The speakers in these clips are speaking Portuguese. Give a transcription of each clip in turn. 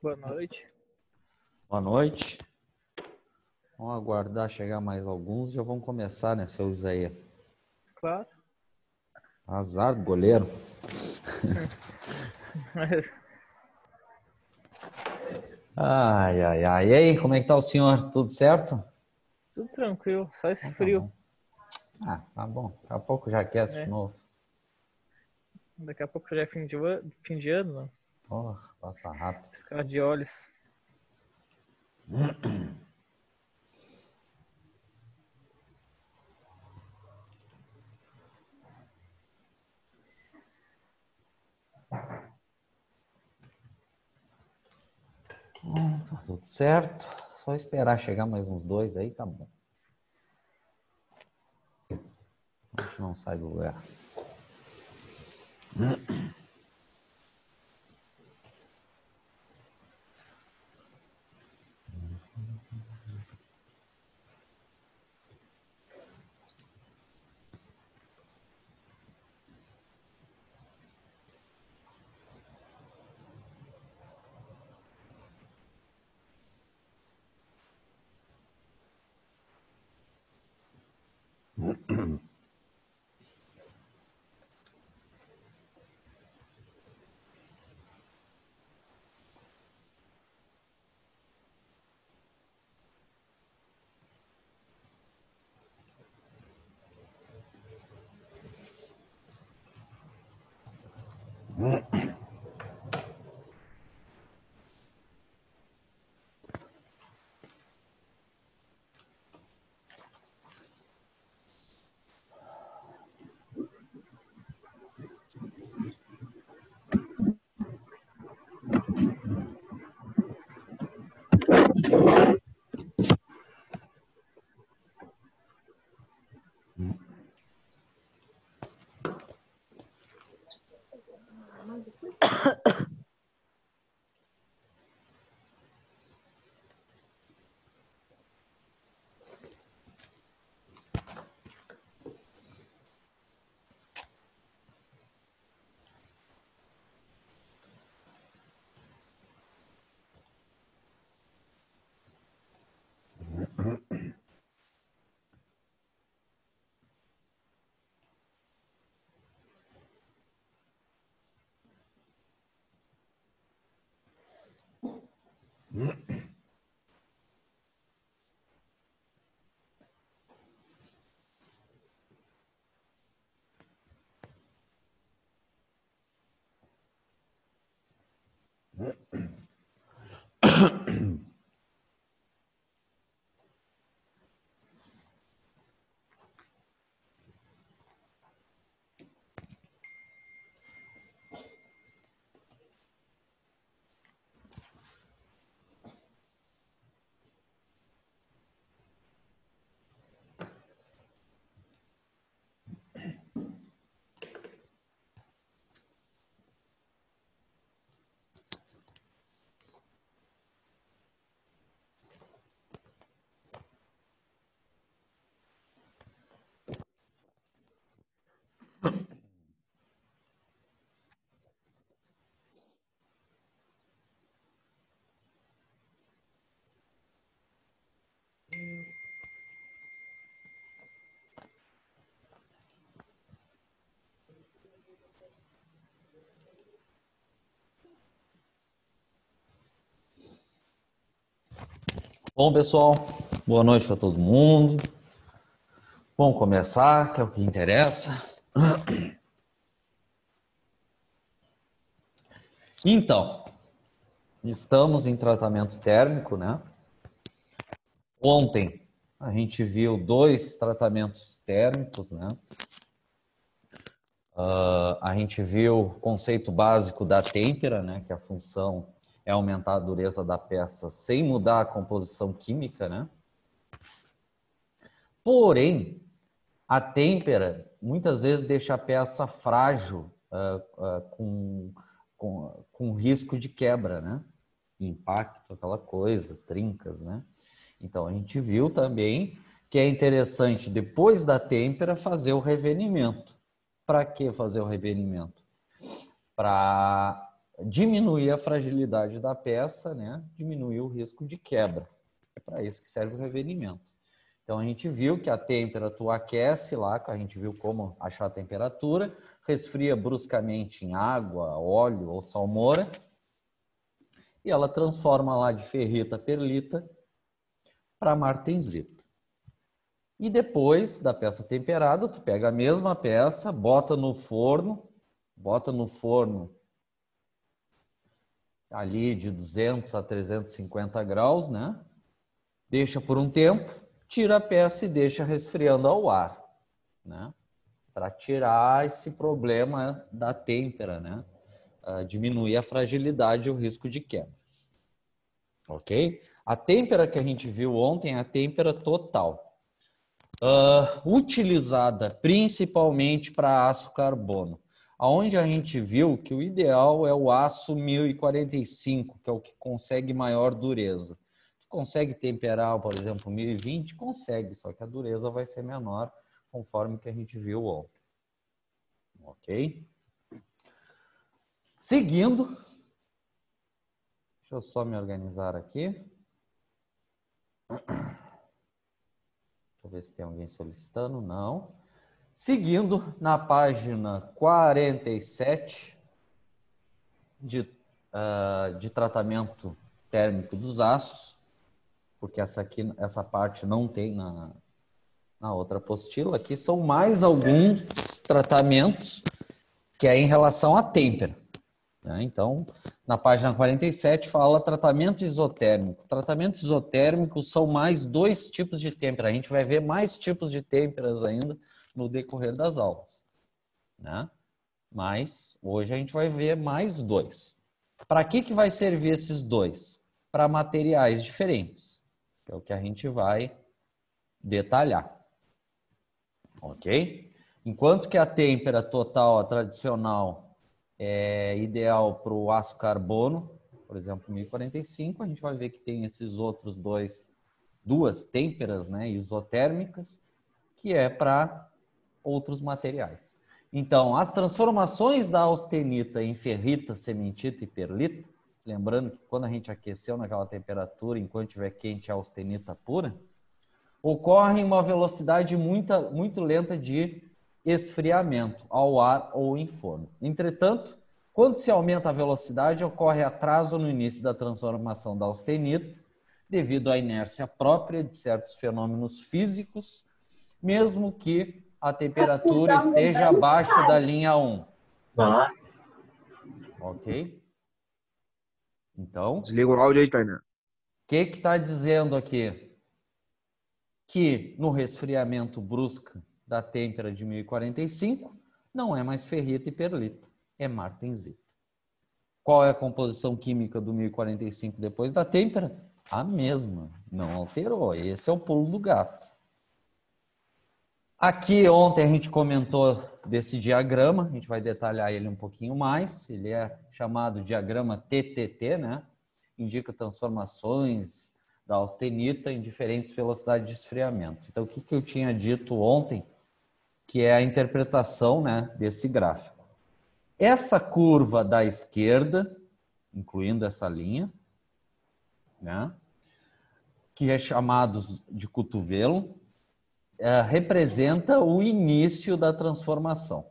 Boa noite. Boa noite. Vamos aguardar chegar mais alguns e já vamos começar, né, seu Isaías? Claro. Azar do goleiro. Ai, ai, ai. E aí, como é que tá o senhor? Tudo certo? Tudo tranquilo, só esse Então, tá frio. bom. Ah, tá bom. Daqui a pouco já aquece de Né? novo. Daqui a pouco já é fim de ano, não? Porra, passa rápido. Ficar de olhos. Tá tudo certo. Só esperar chegar mais uns dois aí, tá bom. A gente não sai do lugar. Bom, pessoal, boa noite para todo mundo. Vamos começar, que é o que interessa. Então, estamos em tratamento térmico, né? Ontem a gente viu 2 tratamentos térmicos, né? A gente viu o conceito básico da têmpera, né? Que a função é aumentar a dureza da peça sem mudar a composição química, né? Porém, a têmpera muitas vezes deixa a peça frágil, com risco de quebra, né? Impacto, aquela coisa, trincas, né? Então, a gente viu também que é interessante, depois da têmpera, fazer o revenimento. Para que fazer o revenimento? Para diminuir a fragilidade da peça, né? Diminuir o risco de quebra. É para isso que serve o revenimento. Então, a gente viu que a têmpera tu aquece lá, a gente viu como achar a temperatura, resfria bruscamente em água, óleo ou salmoura, e ela transforma lá de ferrita a perlita para martensita. E depois da peça temperada, tu pega a mesma peça, bota no forno ali de 200 a 350 graus, né? Deixa por um tempo, tira a peça e deixa resfriando ao ar, né? Para tirar esse problema da têmpera, né? Diminuir a fragilidade e o risco de quebra. Ok? A têmpera que a gente viu ontem é a têmpera total. Utilizada principalmente para aço carbono, aonde a gente viu que o ideal é o aço 1045, que é o que consegue maior dureza. Consegue temperar, por exemplo, 1020? Consegue, só que a dureza vai ser menor, conforme que a gente viu ontem. Ok? Seguindo, deixa eu só me organizar aqui. Deixa eu ver se tem alguém solicitando. Não. Seguindo, na página 47 de tratamento térmico dos aços, porque essa parte não tem na outra apostila, aqui são mais alguns tratamentos que é em relação à têmpera, né? Então, na página 47 fala tratamento isotérmico. Tratamento isotérmico são mais 2 tipos de têmpera. A gente vai ver mais tipos de têmperas ainda no decorrer das aulas, né? Mas hoje a gente vai ver mais 2. Para que vai servir esses 2? Para materiais diferentes, que é o que a gente vai detalhar. Ok? Enquanto que a têmpera total, a tradicional, é ideal para o aço carbono, por exemplo, 1045, a gente vai ver que tem esses outros duas têmperas, né, isotérmicas, que é para outros materiais. Então, as transformações da austenita em ferrita, cementita e perlita, lembrando que quando a gente aqueceu naquela temperatura, enquanto estiver quente a austenita pura, ocorre em uma velocidade muito lenta de esfriamento ao ar ou em forno. Entretanto, quando se aumenta a velocidade, ocorre atraso no início da transformação da austenita, devido à inércia própria de certos fenômenos físicos, mesmo que a temperatura esteja abaixo da linha 1. Ok? Então, Desliga o áudio aí, Tainá. o que está dizendo aqui? Que no resfriamento brusco da têmpera de 1045, não é mais ferrita e perlita, é martensita. Qual é a composição química do 1045 depois da têmpera? A mesma, não alterou. Esse é o pulo do gato. Aqui ontem a gente comentou desse diagrama, a gente vai detalhar ele um pouquinho mais. Ele é chamado diagrama TTT, né? Indica transformações da austenita em diferentes velocidades de esfriamento. Então, o que eu tinha dito ontem, que é a interpretação, né, desse gráfico. Essa curva da esquerda, incluindo essa linha, né, que é chamado de cotovelo, representa o início da transformação.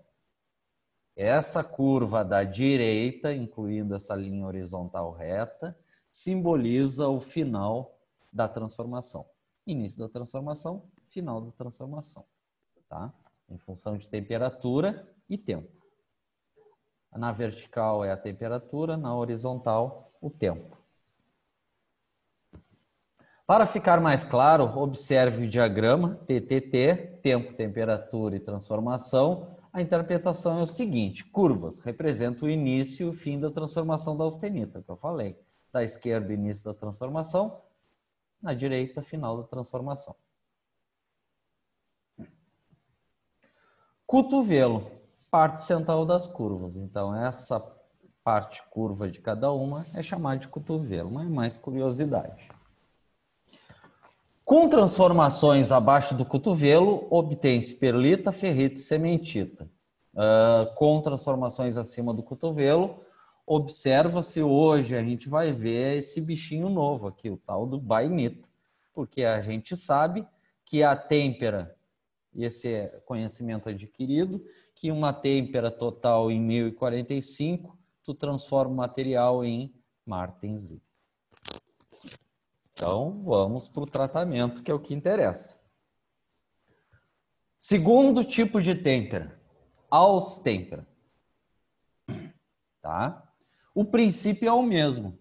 Essa curva da direita, incluindo essa linha horizontal reta, simboliza o final da transformação. Início da transformação, final da transformação. Tá? Em função de temperatura e tempo. Na vertical é a temperatura, na horizontal, o tempo. Para ficar mais claro, observe o diagrama TTT, tempo, temperatura e transformação. A interpretação é o seguinte: curvas representam o início e o fim da transformação da austenita, que eu falei. Da esquerda, início da transformação, na direita, final da transformação. Cotovelo, parte central das curvas. Então, essa parte curva de cada uma é chamada de cotovelo, mas é mais curiosidade. Com transformações abaixo do cotovelo, obtém-se perlita, ferrita e cementita. Com transformações acima do cotovelo, observa-se hoje, a gente vai ver esse bichinho novo aqui, o tal do bainita, porque a gente sabe que a têmpera, e esse é conhecimento adquirido, que uma têmpera total em 1045, tu transforma o material em martensita. Então, vamos para o tratamento, que é o que interessa. Segundo tipo de têmpera, austêmpera. Tá? O princípio é o mesmo.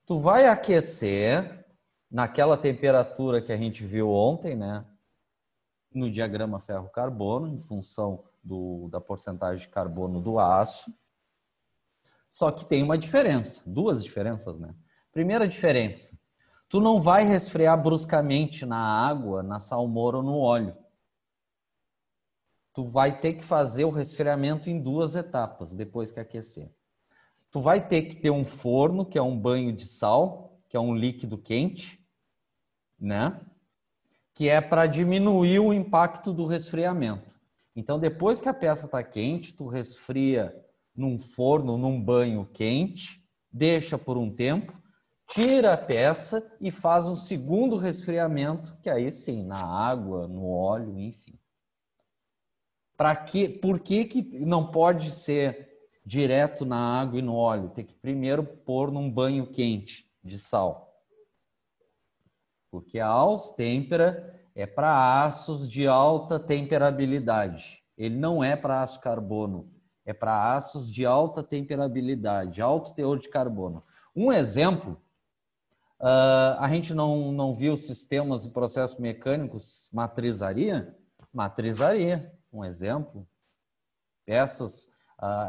Tu vai aquecer naquela temperatura que a gente viu ontem, né? No diagrama ferro-carbono, em função da porcentagem de carbono do aço. Só que tem uma diferença, duas diferenças, né? Primeira diferença, tu não vai resfriar bruscamente na água, na salmoura ou no óleo. Tu vai ter que fazer o resfriamento em duas etapas, depois que aquecer. Tu vai ter que ter um forno, que é um banho de sal, que é um líquido quente, né? Que é para diminuir o impacto do resfriamento. Então, depois que a peça está quente, tu resfria num forno, num banho quente, deixa por um tempo, tira a peça e faz um segundo resfriamento, que aí sim, na água, no óleo, enfim. Por que não pode ser direto na água e no óleo? Tem que primeiro pôr num banho quente de sal. Porque a austêmpera é para aços de alta temperabilidade. Ele não é para aço carbono, é para aços de alta temperabilidade, alto teor de carbono. Um exemplo, a gente não viu sistemas e processos mecânicos matrizaria? Matrizaria, um exemplo. Peças,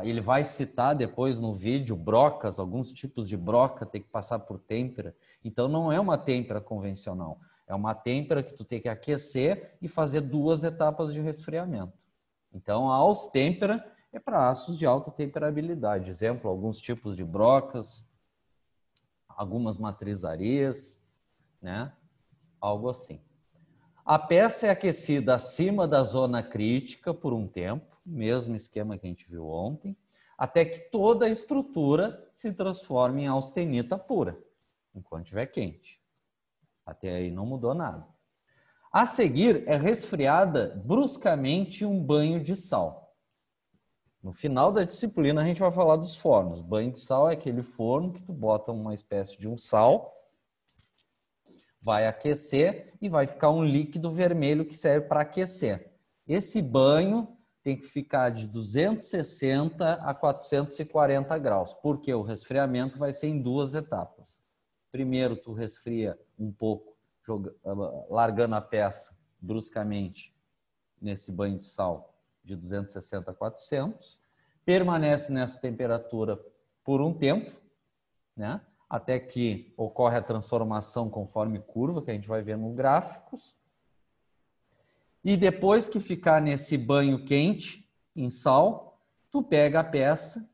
ele vai citar depois no vídeo brocas, alguns tipos de broca tem que passar por têmpera. Então não é uma têmpera convencional, é uma têmpera que tu tem que aquecer e fazer duas etapas de resfriamento. Então a austêmpera é para aços de alta temperabilidade. Exemplo, alguns tipos de brocas, algumas matrizarias, né? Algo assim. A peça é aquecida acima da zona crítica por um tempo, mesmo esquema que a gente viu ontem, até que toda a estrutura se transforme em austenita pura, enquanto estiver quente. Até aí não mudou nada. A seguir, é resfriada bruscamente um banho de sal. No final da disciplina, a gente vai falar dos fornos. Banho de sal é aquele forno que tu bota uma espécie de um sal, vai aquecer e vai ficar um líquido vermelho que serve para aquecer. Esse banho tem que ficar de 260 a 440 graus, porque o resfriamento vai ser em duas etapas. Primeiro, tu resfria um pouco, largando a peça bruscamente nesse banho de sal de 260 a 400, permanece nessa temperatura por um tempo, né? Até que ocorre a transformação conforme curva, que a gente vai ver nos gráficos. E depois que ficar nesse banho quente, em sal, tu pega a peça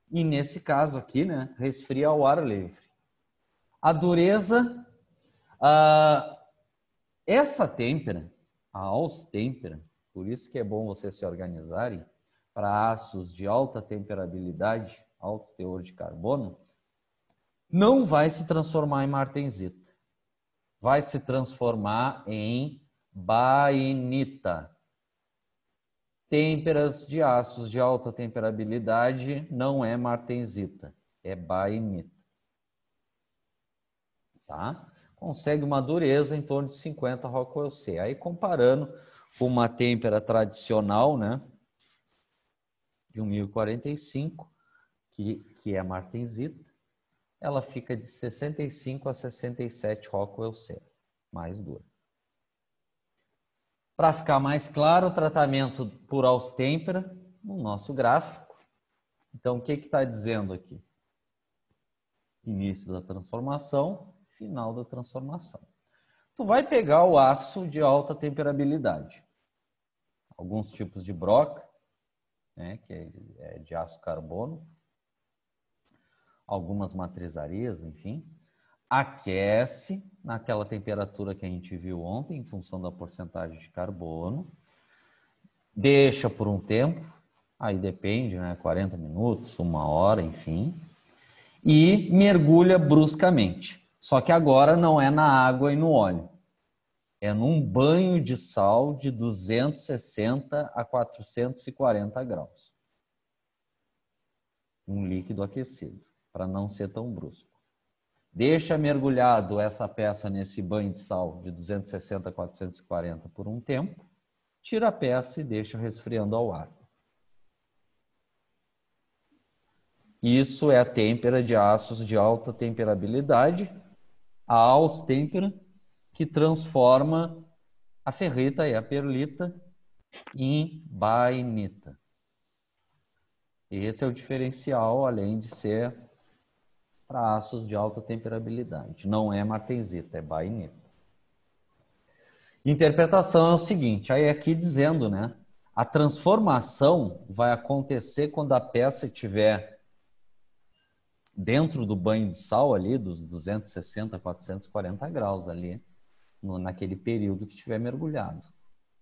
e, nesse caso aqui, né, resfria ao ar livre. A dureza, essa têmpera, a austêmpera, por isso que é bom vocês se organizarem, para aços de alta temperabilidade, alto teor de carbono, não vai se transformar em martensita. Vai se transformar em bainita. Têmperas de aços de alta temperabilidade não é martensita, é bainita. Tá? Consegue uma dureza em torno de 50 Rockwell C. Aí comparando com uma têmpera tradicional, né, de 1045, que é martensita, ela fica de 65 a 67 Rockwell C. mais dura. Para ficar mais claro, o tratamento por Haus-Tempera no nosso gráfico. Então, o que está dizendo aqui? Início da transformação, final da transformação. Tu vai pegar o aço de alta temperabilidade. Alguns tipos de broca, né, que é de aço carbono. Algumas matrizarias, enfim. Aquece naquela temperatura que a gente viu ontem, em função da porcentagem de carbono. Deixa por um tempo, aí depende, né, 40 minutos, 1 hora, enfim. E mergulha bruscamente. Só que agora não é na água e no óleo. É num banho de sal de 260 a 440 graus. Um líquido aquecido, para não ser tão brusco. Deixa mergulhado essa peça nesse banho de sal de 260 a 440 por um tempo. Tira a peça e deixa resfriando ao ar. Isso é a têmpera de aços de alta temperabilidade, a Haus-Tempera, que transforma a ferrita e a perlita em bainita. Esse é o diferencial, além de ser para aços de alta temperabilidade. Não é martensita, é bainita. Interpretação é o seguinte, aí aqui dizendo, né? A transformação vai acontecer quando a peça estiver dentro do banho de sal ali, dos 260 a 440 graus ali, naquele período que estiver mergulhado.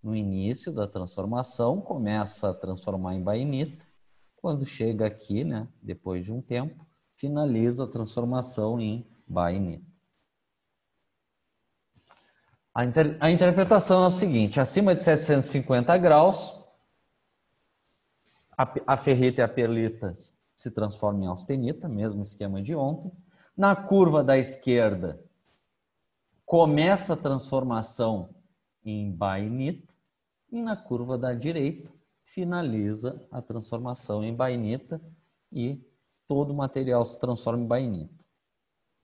No início da transformação, começa a transformar em bainita. Quando chega aqui, né, depois de um tempo, finaliza a transformação em bainita. A interpretação é o seguinte, acima de 750 graus, a ferrita e a perlita se transformam em austenita, mesmo esquema de ontem. Na curva da esquerda, começa a transformação em bainita e na curva da direita, finaliza a transformação em bainita e todo o material se transforma em bainita.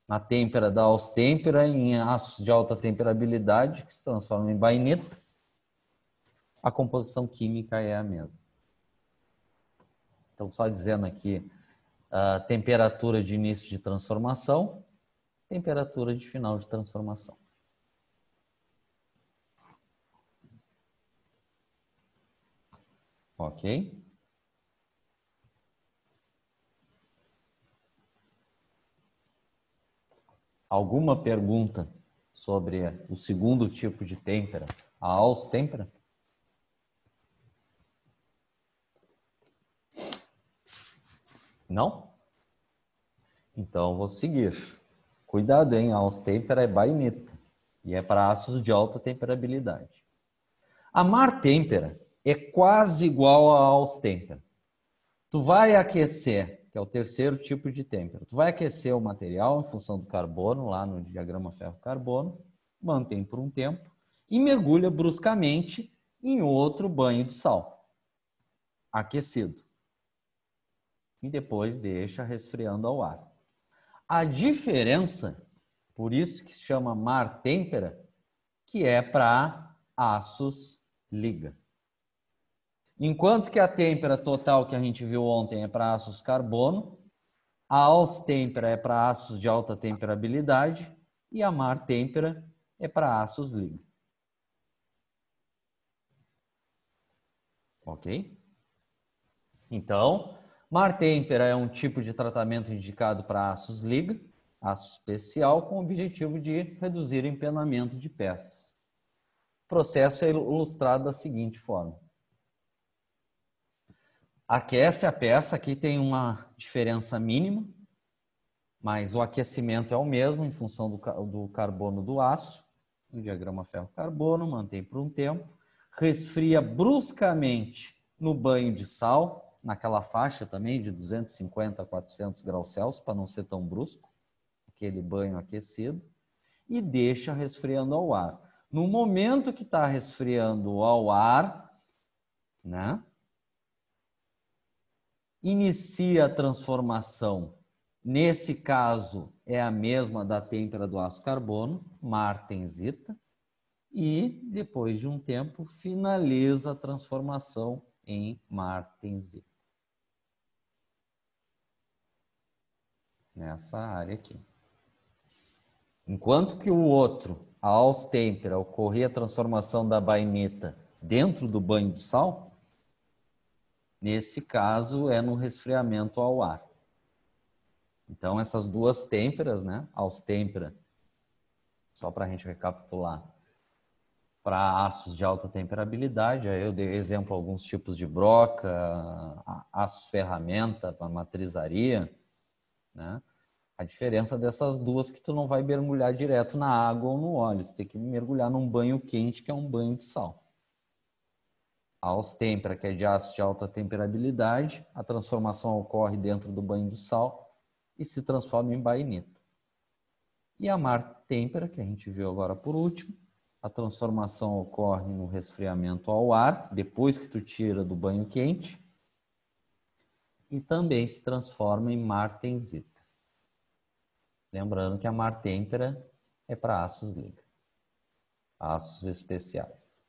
Na têmpera da Haus-Tempera, em aços de alta temperabilidade, que se transformam em bainita, a composição química é a mesma. Então, só dizendo aqui, a temperatura de início de transformação, temperatura de final de transformação. Ok? Alguma pergunta sobre o segundo tipo de têmpera, a Haus-Tempera? Não? Então, vou seguir. Cuidado, hein? A Haus-Tempera é bainita e é para aços de alta temperabilidade. A Mar-Tempera é quase igual a Haus-Tempera. Tu vai aquecer, que é o terceiro tipo de têmpera. Tu vai aquecer o material em função do carbono, lá no diagrama ferro-carbono, mantém por um tempo e mergulha bruscamente em outro banho de sal, aquecido. E depois deixa resfriando ao ar. A diferença, por isso que se chama Mar-Tempera, que é para aços liga. Enquanto que a têmpera total que a gente viu ontem é para aços carbono, a Haus-Tempera é para aços de alta temperabilidade e a Mar-Tempera é para aços liga. Ok? Então, Mar-Tempera é um tipo de tratamento indicado para aços liga, aço especial, com o objetivo de reduzir o empenamento de peças. O processo é ilustrado da seguinte forma. Aquece a peça, aqui tem uma diferença mínima, mas o aquecimento é o mesmo em função do carbono do aço. O diagrama ferro-carbono, mantém por um tempo, resfria bruscamente no banho de sal, naquela faixa também de 250 a 400 graus Celsius, para não ser tão brusco, aquele banho aquecido, e deixa resfriando ao ar. No momento que está resfriando ao ar, né, inicia a transformação Nesse caso, é a mesma da têmpera do aço carbono, martensita, e depois de um tempo finaliza a transformação em martensita. Nessa área aqui. Enquanto que o outro, a austêmpera, ocorria a transformação da bainita dentro do banho de sal, nesse caso é no resfriamento ao ar. Então, essas duas têmperas, né? Austêmpera, só para a gente recapitular, para aços de alta temperabilidade, aí eu dei exemplo alguns tipos de broca, aços ferramenta para matrizaria, né? A diferença dessas duas é que tu não vai mergulhar direto na água ou no óleo, tu tem que mergulhar num banho quente, que é um banho de sal. A austêmpera, que é de aço de alta temperabilidade, a transformação ocorre dentro do banho de sal e se transforma em bainita. E a martêmpera, que a gente viu agora por último, a transformação ocorre no resfriamento ao ar, depois que tu tira do banho quente, e também se transforma em martensita. Lembrando que a martêmpera é para aços liga, aços especiais.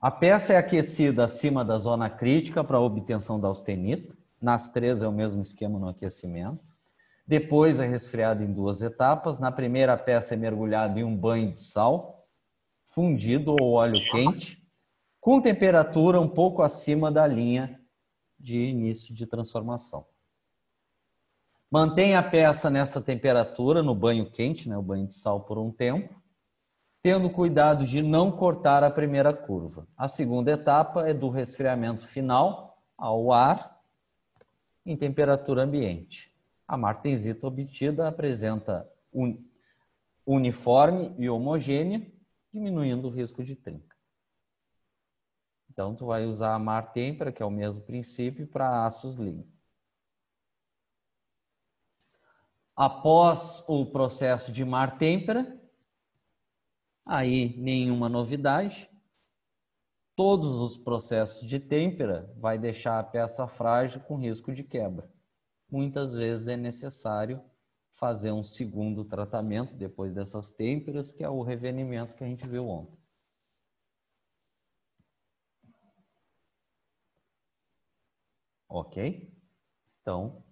A peça é aquecida acima da zona crítica para a obtenção da austenita. Nas três é o mesmo esquema no aquecimento. Depois é resfriada em duas etapas. Na primeira, a peça é mergulhada em um banho de sal, fundido ou óleo quente, com temperatura um pouco acima da linha de início de transformação. Mantém a peça nessa temperatura, no banho quente, né, o banho de sal, por um tempo, tendo cuidado de não cortar a primeira curva. A segunda etapa é do resfriamento final ao ar em temperatura ambiente. A martensita obtida apresenta uniforme e homogênea, diminuindo o risco de trinca. Então, tu vai usar a martêmpera, que é o mesmo princípio, para aços liga. Após o processo de martêmpera, aí nenhuma novidade. Todos os processos de têmpera vai deixar a peça frágil com risco de quebra. Muitas vezes é necessário fazer um segundo tratamento depois dessas têmperas, que é o revenimento que a gente viu ontem. Ok? Então,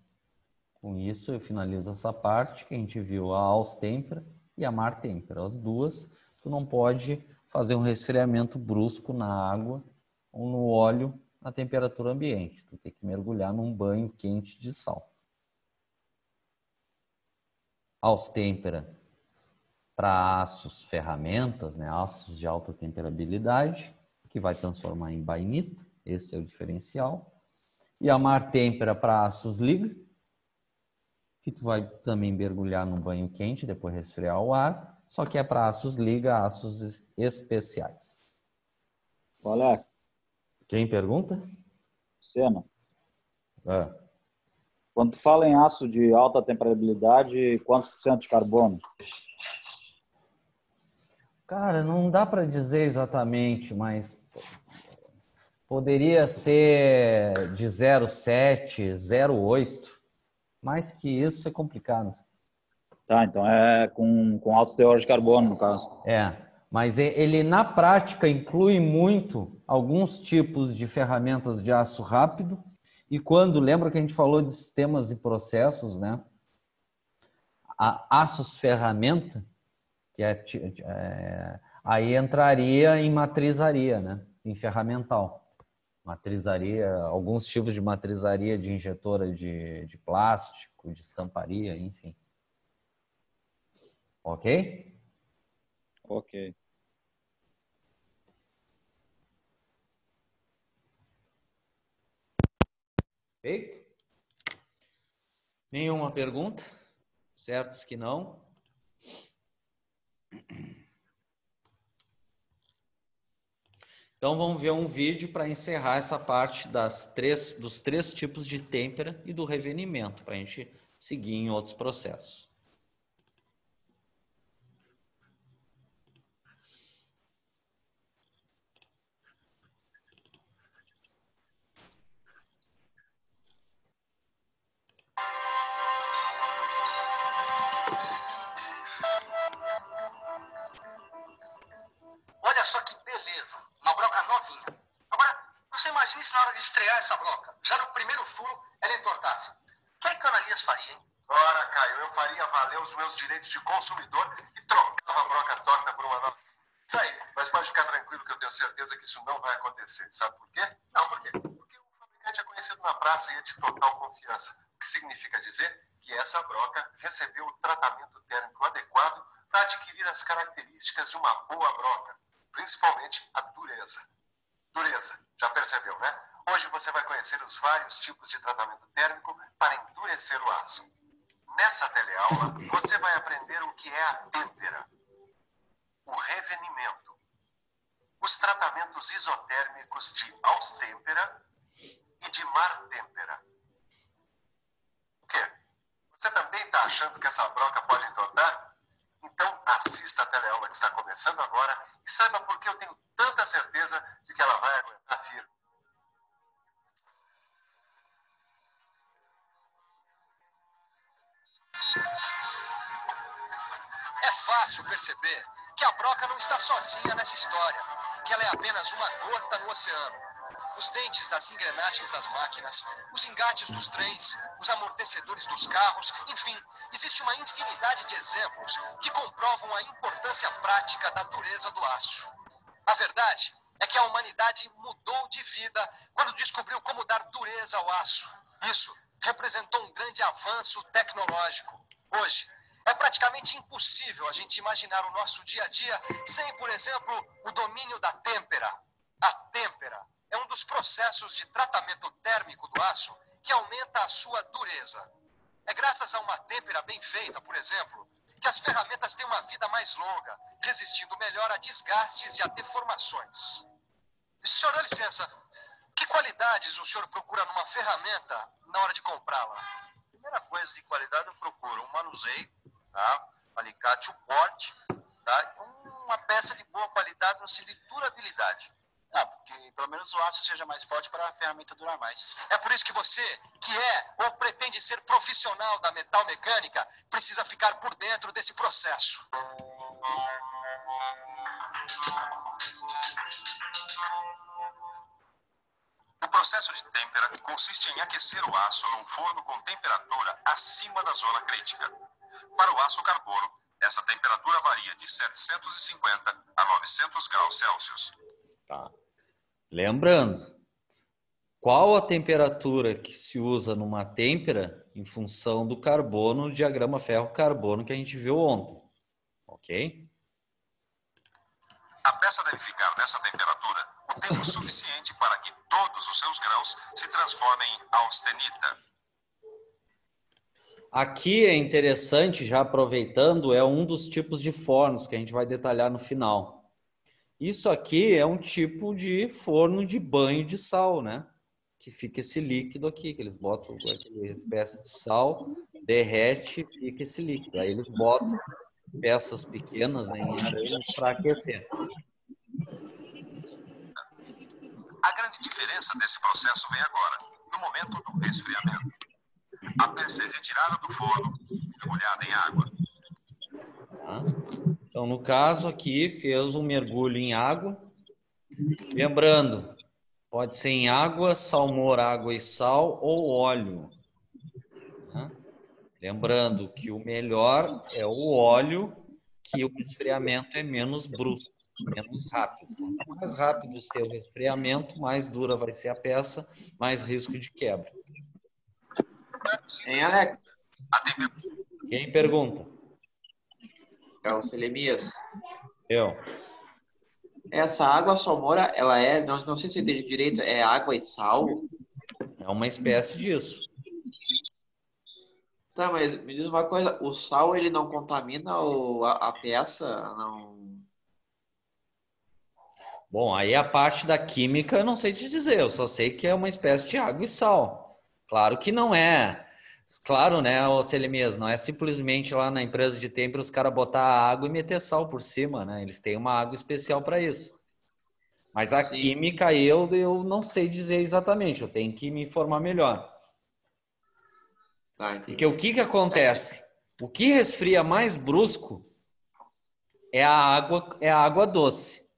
com isso eu finalizo essa parte que a gente viu a austêmpera e a martêmpera. As duas, tu não pode fazer um resfriamento brusco na água ou no óleo na temperatura ambiente. Tu tem que mergulhar num banho quente de sal. Austêmpera para aços ferramentas, né, aços de alta temperabilidade, que vai transformar em bainita, esse é o diferencial. E a martêmpera para aços liga, que tu vai também mergulhar num banho quente, depois resfriar o ar, só que é para aços liga, aços especiais. Olha, Quem pergunta? Cena. Ah. Quando tu fala em aço de alta temperabilidade, quantos por cento de carbono? Cara, não dá para dizer exatamente, mas poderia ser de 0,7, 0,8. Mais que isso é complicado. Tá, então é com alto teor de carbono, no caso. É, mas ele na prática inclui muito alguns tipos de ferramentas de aço rápido. E quando, lembra que a gente falou de sistemas e processos, né? Aços ferramenta, que aí entraria em matrizaria, né? Em ferramental. Matrizaria, alguns tipos de matrizaria de injetora de plástico, de estamparia, enfim. Ok? Ok. Feito? Nenhuma pergunta? Certos que não? Então vamos ver um vídeo para encerrar essa parte dos três tipos de têmpera e do revenimento, para a gente seguir em outros processos. você imagine se na hora de estrear essa broca, já no primeiro furo, ela entortasse. O que é que o Ananias faria, hein? Ora, Caio, eu faria valer os meus direitos de consumidor e trocava a broca torta por uma nova. Isso aí. Mas pode ficar tranquilo que eu tenho certeza que isso não vai acontecer. Sabe por quê? Não, por quê? Porque o fabricante é conhecido na praça e é de total confiança. O que significa dizer que essa broca recebeu o tratamento térmico adequado para adquirir as características de uma boa broca, principalmente a dureza. Dureza, já percebeu, né? Hoje você vai conhecer os vários tipos de tratamento térmico para endurecer o aço. Nessa teleaula, você vai aprender o que é a têmpera, o revenimento, os tratamentos isotérmicos de austêmpera e de martêmpera. O quê? Você também está achando que essa broca pode entortar? Então assista a teleaula que está começando agora e saiba por que eu tenho tanta certeza de que ela vai aguentar firme. É fácil perceber que a broca não está sozinha nessa história, que ela é apenas uma gota no oceano. Os dentes das engrenagens das máquinas, os engates dos trens, os amortecedores dos carros, enfim, existe uma infinidade de exemplos que comprovam a importância prática da dureza do aço. A verdade é que a humanidade mudou de vida quando descobriu como dar dureza ao aço. Isso representou um grande avanço tecnológico. Hoje, é praticamente impossível a gente imaginar o nosso dia a dia sem, por exemplo, o domínio da têmpera. A têmpera é um dos processos de tratamento térmico do aço que aumenta a sua dureza. É graças a uma têmpera bem feita, por exemplo, que as ferramentas têm uma vida mais longa, resistindo melhor a desgastes e a deformações. Senhor, dá licença, que qualidades o senhor procura numa ferramenta na hora de comprá-la? Primeira coisa de qualidade eu procuro um manuseio, tá? Um alicate, um corte, tá? Uma peça de boa qualidade, não se lhe durabilidade. Ah, porque pelo menos o aço seja mais forte para a ferramenta durar mais. É por isso que você, que é ou pretende ser profissional da metal mecânica, precisa ficar por dentro desse processo. O processo de têmpera consiste em aquecer o aço num forno com temperatura acima da zona crítica. Para o aço carbono, essa temperatura varia de 750 a 900 graus Celsius. Tá. Lembrando, qual a temperatura que se usa numa têmpera em função do carbono, o diagrama ferro-carbono que a gente viu ontem, ok? A peça deve ficar nessa temperatura o tempo suficiente para que todos os seus grãos se transformem em austenita. Aqui é interessante, já aproveitando, é um dos tipos de fornos que a gente vai detalhar no final. Isso aqui é um tipo de forno de banho de sal, né? Que fica esse líquido aqui, que eles botam aquela espécie de sal, derrete e fica esse líquido. Aí eles botam peças pequenas, né, em arame para aquecer. A grande diferença desse processo vem agora, no momento do resfriamento. A peça é retirada do forno e mergulhada em água. Tá? Então, no caso aqui, fez um mergulho em água. Lembrando, pode ser em água, salmoura, água e sal ou óleo. Tá? Lembrando que o melhor é o óleo, que o resfriamento é menos brusco, menos rápido. Quanto mais rápido o seu resfriamento, mais dura vai ser a peça, mais risco de quebra. Hein, Alex? Quem pergunta? É o Selemias. Eu. Essa água salmoura, ela é, não sei se eu entendi direito, é água e sal? É uma espécie disso. Tá, mas me diz uma coisa, o sal ele não contamina a peça? Não. Bom, aí a parte da química eu não sei te dizer, eu só sei que é uma espécie de água e sal. Claro que não é. Claro, né, Selemias, não é simplesmente lá na empresa de têmpera os caras botar água e meter sal por cima, né? Eles têm uma água especial para isso. Mas a química eu não sei dizer exatamente, eu tenho que me informar melhor. Tá, entendi. Porque o que acontece? O que resfria mais brusco é a água doce.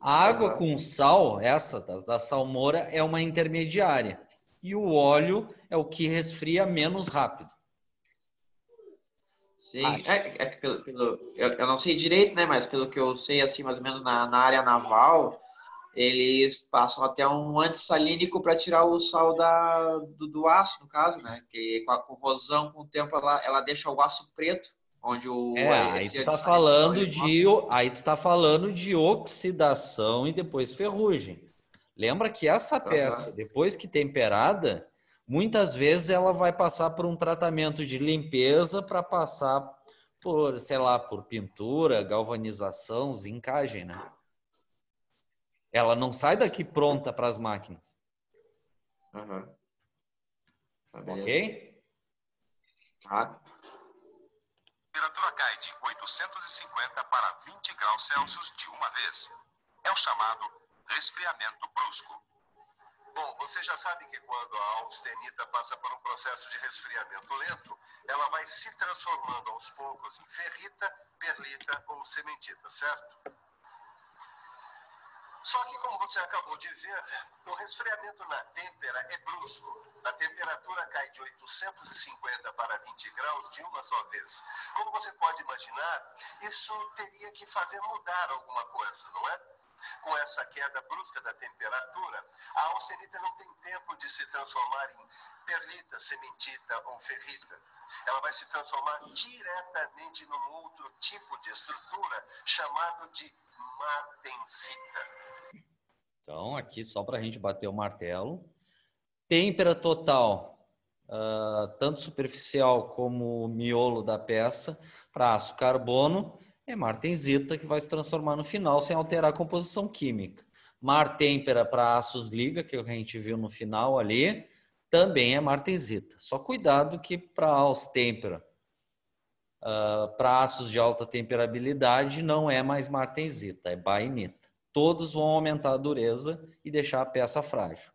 A água com sal, essa da salmoura, é uma intermediária. E o óleo é o que resfria menos rápido. Sim, é que eu não sei direito, né? Mas pelo que eu sei, assim, mais ou menos na área naval, eles passam até um antissalínico para tirar o sal do aço, no caso, né? Que com a corrosão, com o tempo, ela deixa o aço preto, onde Aí esse tu tá antissalínico falando de oxidação e depois ferrugem. Lembra que essa peça, depois que temperada, muitas vezes ela vai passar por um tratamento de limpeza para passar por, sei lá, por pintura, galvanização, zincagem, né? Ela não sai daqui pronta para as máquinas. Tá, beleza. Ok? Tá. A temperatura cai de 850 para 20 graus Celsius de uma vez. É o chamado resfriamento brusco. Bom, você já sabe que quando a austenita passa por um processo de resfriamento lento, ela vai se transformando aos poucos em ferrita, perlita ou cementita, certo? Só que, como você acabou de ver, o resfriamento na têmpera é brusco. A temperatura cai de 850 para 20 graus de uma só vez. Como você pode imaginar, isso teria que fazer mudar alguma coisa, não é? Com essa queda brusca da temperatura, a austenita não tem tempo de se transformar em perlita, cementita ou ferrita. Ela vai se transformar diretamente num outro tipo de estrutura chamado de martensita. Então, aqui só para a gente bater o martelo. Têmpera total, tanto superficial como o miolo da peça, para aço carbono, é martensita, que vai se transformar no final sem alterar a composição química. Martêmpera para aços liga, que a gente viu no final ali, também é martensita. Só cuidado que para austêmpera, para aços de alta temperabilidade, não é mais martensita, é bainita. Todos vão aumentar a dureza e deixar a peça frágil.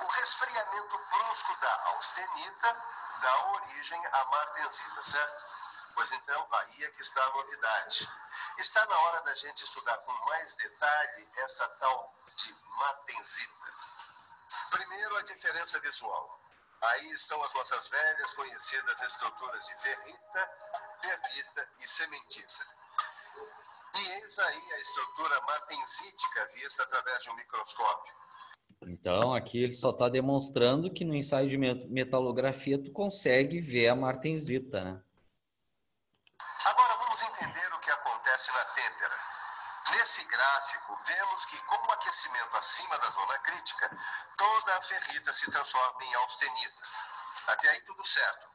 O resfriamento brusco da austenita dá origem à martensita, certo? Pois então, aí é que está a novidade. Está na hora da gente estudar com mais detalhe essa tal de martensita. Primeiro, a diferença visual. Aí estão as nossas velhas conhecidas estruturas de ferrita, perlita e cementita. E eis aí a estrutura martensítica vista através de um microscópio. Então, aqui ele só está demonstrando que no ensaio de metalografia tu consegue ver a martensita, né? Agora vamos entender o que acontece na têmpera. Nesse gráfico, vemos que com o aquecimento acima da zona crítica, toda a ferrita se transforma em austenita. Até aí tudo certo.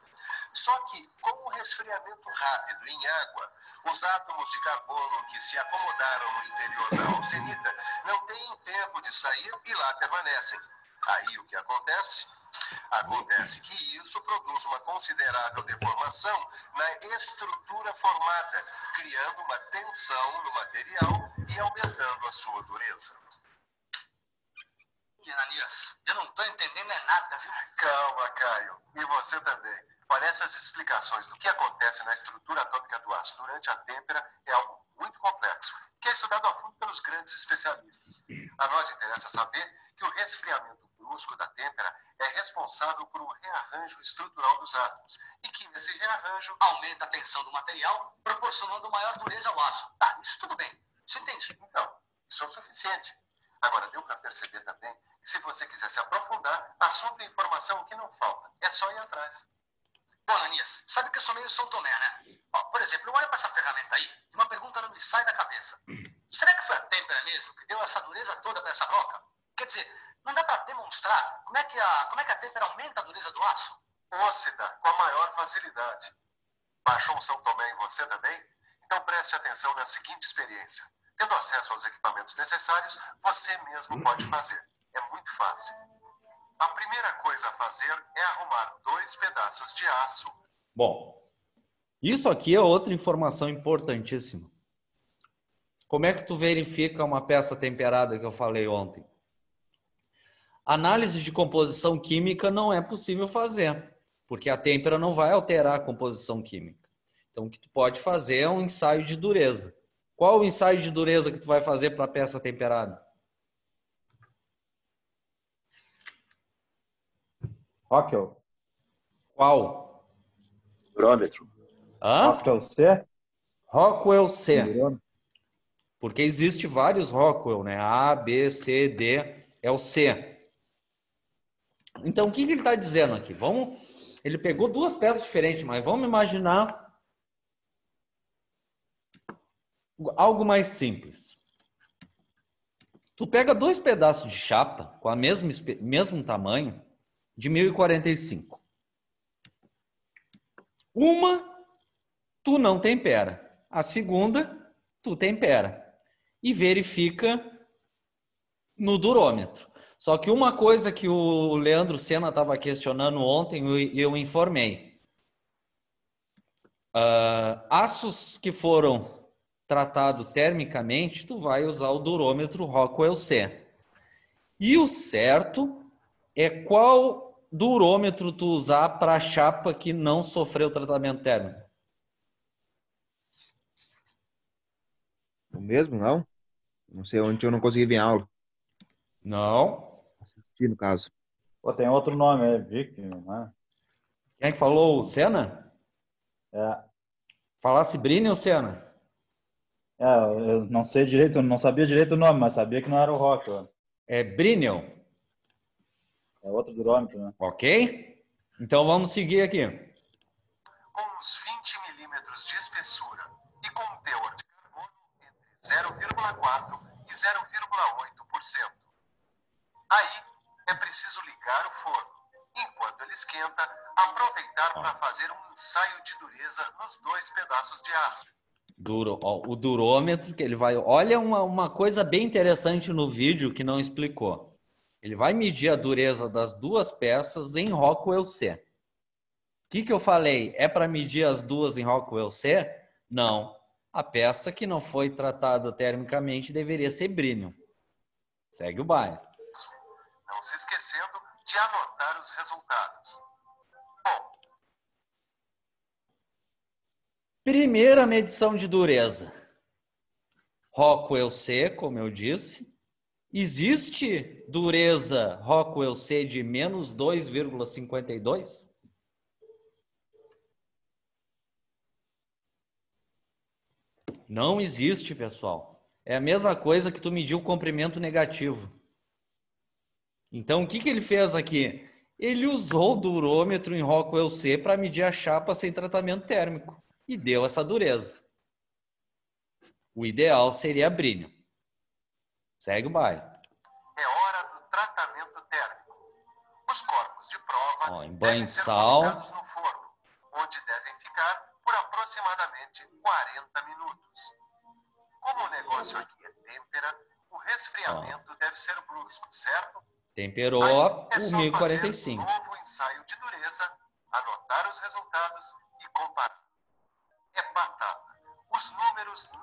Só que, com o resfriamento rápido em água, os átomos de carbono que se acomodaram no interior da austenita não têm tempo de sair e lá permanecem. Aí o que acontece? Acontece que isso produz uma considerável deformação na estrutura formada, criando uma tensão no material e aumentando a sua dureza. Ananias, eu não estou entendendo nada, viu? Calma, Caio. E você também. Olha, essas explicações do que acontece na estrutura atômica do aço durante a têmpera é algo muito complexo, que é estudado a fundo pelos grandes especialistas. A nós interessa saber que o resfriamento brusco da têmpera é responsável por um rearranjo estrutural dos átomos e que esse rearranjo Aumenta a tensão do material, proporcionando maior dureza ao aço. Tá, isso tudo bem. Isso entendi. Então, isso é o suficiente. Agora, deu para perceber também que se você quiser se aprofundar, a sobre informação que não falta. É só ir atrás. Bom, Ananias, sabe que eu sou meio São Tomé, né? Ó, por exemplo, eu olho para essa ferramenta aí e uma pergunta não me sai da cabeça. Será que foi a têmpera mesmo que deu essa dureza toda para essa broca? Quer dizer, não dá para demonstrar como é que a têmpera aumenta a dureza do aço? Ou se dá com a maior facilidade. Baixou um São Tomé em você também? Então preste atenção na seguinte experiência. Tendo acesso aos equipamentos necessários, você mesmo pode fazer. É muito fácil. A primeira coisa a fazer é arrumar 2 pedaços de aço. Bom, isso aqui é outra informação importantíssima. Como é que tu verifica uma peça temperada que eu falei ontem? Análise de composição química não é possível fazer, porque a têmpera não vai alterar a composição química. Então, o que tu pode fazer é um ensaio de dureza. Qual o ensaio de dureza que tu vai fazer para a peça temperada? Rockwell. Qual? Durômetro. Hã? Rockwell C? Rockwell C. Durômetro. Porque existe vários Rockwell, né? A, B, C, D, é o C. Então, o que ele está dizendo aqui? Ele pegou duas peças diferentes, mas vamos imaginar algo mais simples. Tu pega dois pedaços de chapa com a mesmo tamanho de 1045. Uma, tu não tempera. A segunda, tu tempera. E verifica no durômetro. Só que uma coisa que o Leandro Senna estava questionando ontem, eu informei. Aços que foram tratados termicamente, tu vai usar o durômetro Rockwell C. E o certo é qual durômetro tu usar para a chapa que não sofreu tratamento térmico. O mesmo, não? Não sei onde eu não consegui ver aula. Não. Assistir, no caso. Pô, tem outro nome, é Vic, né? Quem é que falou? O Senna? É. Falasse Brini ou Senna? Eu não sei direito, eu não sabia direito o nome, mas sabia que não era o Rockwell. É Brinell. É outro durômetro, né? Ok? Então vamos seguir aqui. Com uns 20 milímetros de espessura e com um teor de carbono entre 0,4% e 0,8%. Aí é preciso ligar o forno. Enquanto ele esquenta, aproveitar para fazer um ensaio de dureza nos dois pedaços de aço. O durômetro que ele vai... Olha uma coisa bem interessante no vídeo que não explicou. Ele vai medir a dureza das duas peças em Rockwell C. O que eu falei? É para medir as duas em Rockwell C? Não. A peça que não foi tratada termicamente deveria ser Brinell. Segue o baile. Não se esquecendo de anotar os resultados. Bom, Primeira medição de dureza. Rockwell C, como eu disse. Existe dureza Rockwell C de menos 2,52? Não existe, pessoal. É a mesma coisa que tu medir o comprimento negativo. Então, o que ele fez aqui? Ele usou o durômetro em Rockwell C para medir a chapa sem tratamento térmico. E deu essa dureza. O ideal seria Brinell. Segue o baile. é hora do tratamento térmico. Os corpos de prova Em banho devem de ser sal. colocados no forno, onde devem ficar por aproximadamente 40 minutos. Como o negócio aqui é têmpera, o resfriamento deve ser brusco, certo? Temperou Aí o é só fazer um 1045. novo ensaio de dureza, anotar os resultados e comparar. É batata. Os números não...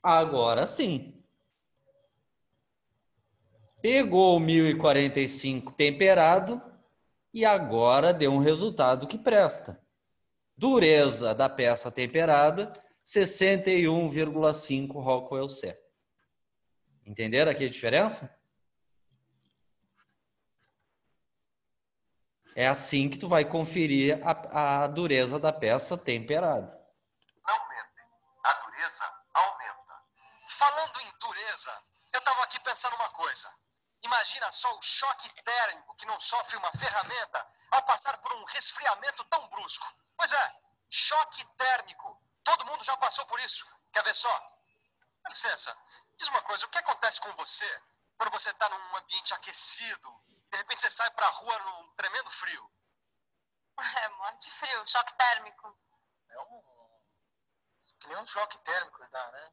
Agora sim. Pegou o 1045 temperado e agora deu um resultado que presta. Dureza da peça temperada, 61,5 Rockwell C. Entenderam aqui a diferença? É assim que tu vai conferir a dureza da peça temperada. não mentem. A dureza aumenta. Falando em dureza, eu estava aqui pensando uma coisa. Imagina só o choque térmico que não sofre uma ferramenta ao passar por um resfriamento tão brusco. Pois é, choque térmico. Todo mundo já passou por isso. Quer ver só? Dá licença, diz uma coisa, o que acontece com você quando você está num ambiente aquecido, de repente você sai para a rua num tremendo frio? É, morte de frio, choque térmico. Que nem um choque térmico, dá, né?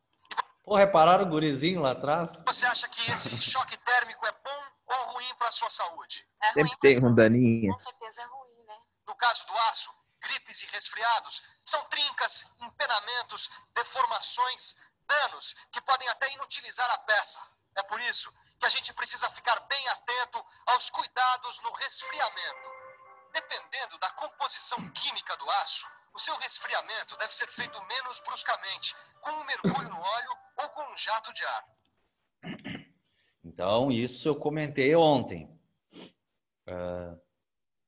Pô, repararam o gurizinho lá atrás? Você acha que esse choque térmico é bom ou ruim para a sua saúde? É Sempre ruim, tem mas um daninho. com certeza é ruim, né? No caso do aço, gripes e resfriados são trincas, empenamentos, deformações, danos que podem até inutilizar a peça. É por isso que a gente precisa ficar bem atento aos cuidados no resfriamento. Dependendo da composição química do aço, o O seu resfriamento deve ser feito menos bruscamente, com um mergulho no óleo ou com um jato de ar. Então, isso eu comentei ontem.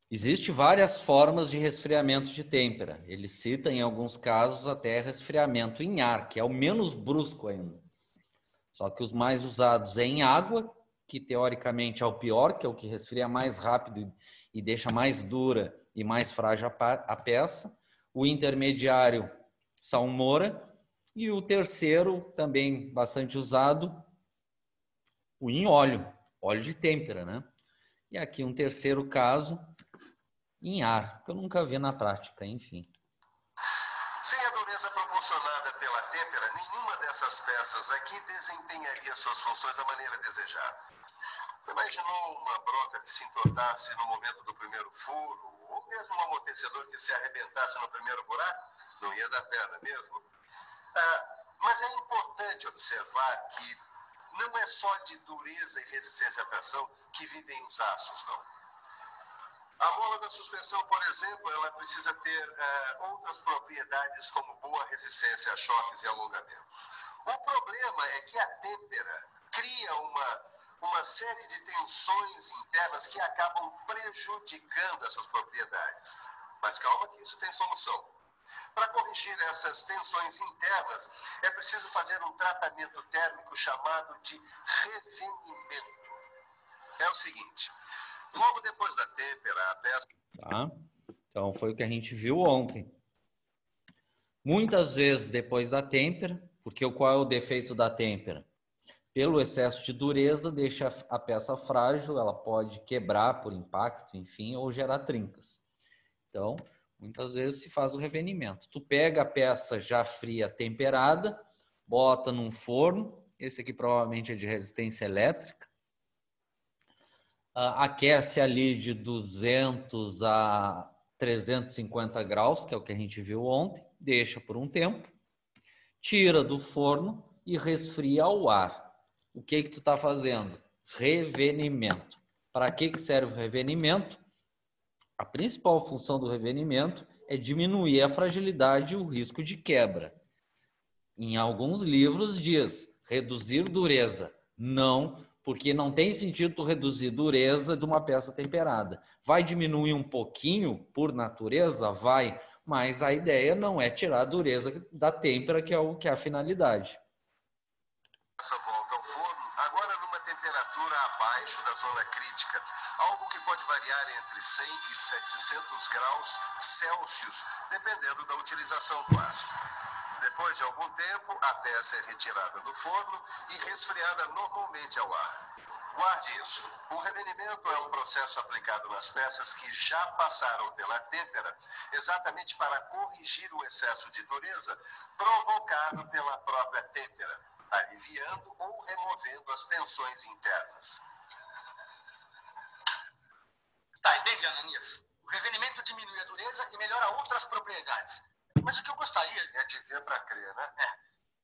Existem várias formas de resfriamento de têmpera. Ele cita, em alguns casos, até resfriamento em ar, que é o menos brusco ainda. Só que os mais usados é em água, que teoricamente é o pior, que é o que resfria mais rápido e deixa mais dura e mais frágil a peça. O intermediário, salmoura. E o terceiro, também bastante usado, o em óleo de têmpera, né? E aqui um terceiro caso, em ar, que eu nunca vi na prática, enfim. Sem a dureza proporcionada pela têmpera, nenhuma dessas peças aqui desempenharia suas funções da maneira desejada. Você imaginou uma broca que se entortasse no momento do primeiro furo, ou mesmo um amortecedor que se arrebentasse no primeiro buraco? Não ia dar pé, não é mesmo? Mas é importante observar que não é só de dureza e resistência à tração que vivem os aços, não. A mola da suspensão, por exemplo, ela precisa ter outras propriedades como boa resistência a choques e alongamentos. O problema é que a têmpera cria uma série de tensões internas que acabam prejudicando essas propriedades. Mas calma que isso tem solução. Para corrigir essas tensões internas, é preciso fazer um tratamento térmico chamado de revenimento. É o seguinte, logo depois da têmpera, a peça... Tá? Então, foi o que a gente viu ontem. Muitas vezes depois da têmpera, porque qual é o defeito da têmpera? Pelo excesso de dureza, deixa a peça frágil, ela pode quebrar por impacto, enfim, ou gerar trincas. Então, muitas vezes se faz o revenimento. Tu pega a peça já fria, temperada, bota num forno, esse aqui provavelmente é de resistência elétrica, aquece ali de 200 a 350 graus, que é o que a gente viu ontem, deixa por um tempo, tira do forno e resfria ao ar. O que tu está fazendo? Revenimento. Para que serve o revenimento? A principal função do revenimento é diminuir a fragilidade e o risco de quebra. Em alguns livros diz reduzir dureza. Não, porque não tem sentido tu reduzir dureza de uma peça temperada. Vai diminuir um pouquinho por natureza? Vai, mas a ideia não é tirar a dureza da têmpera, que é a finalidade. Essa volta ao forno, agora numa temperatura abaixo da zona crítica, algo que pode variar entre 100 e 700 graus Celsius, dependendo da utilização do aço. Depois de algum tempo, a peça é retirada do forno e resfriada normalmente ao ar. Guarde isso. O revenimento é um processo aplicado nas peças que já passaram pela têmpera, exatamente para corrigir o excesso de dureza provocado pela própria têmpera, aliviando ou removendo as tensões internas. Tá, entende, Ananias? O revenimento diminui a dureza e melhora outras propriedades. Mas o que eu gostaria... É de ver para crer, né?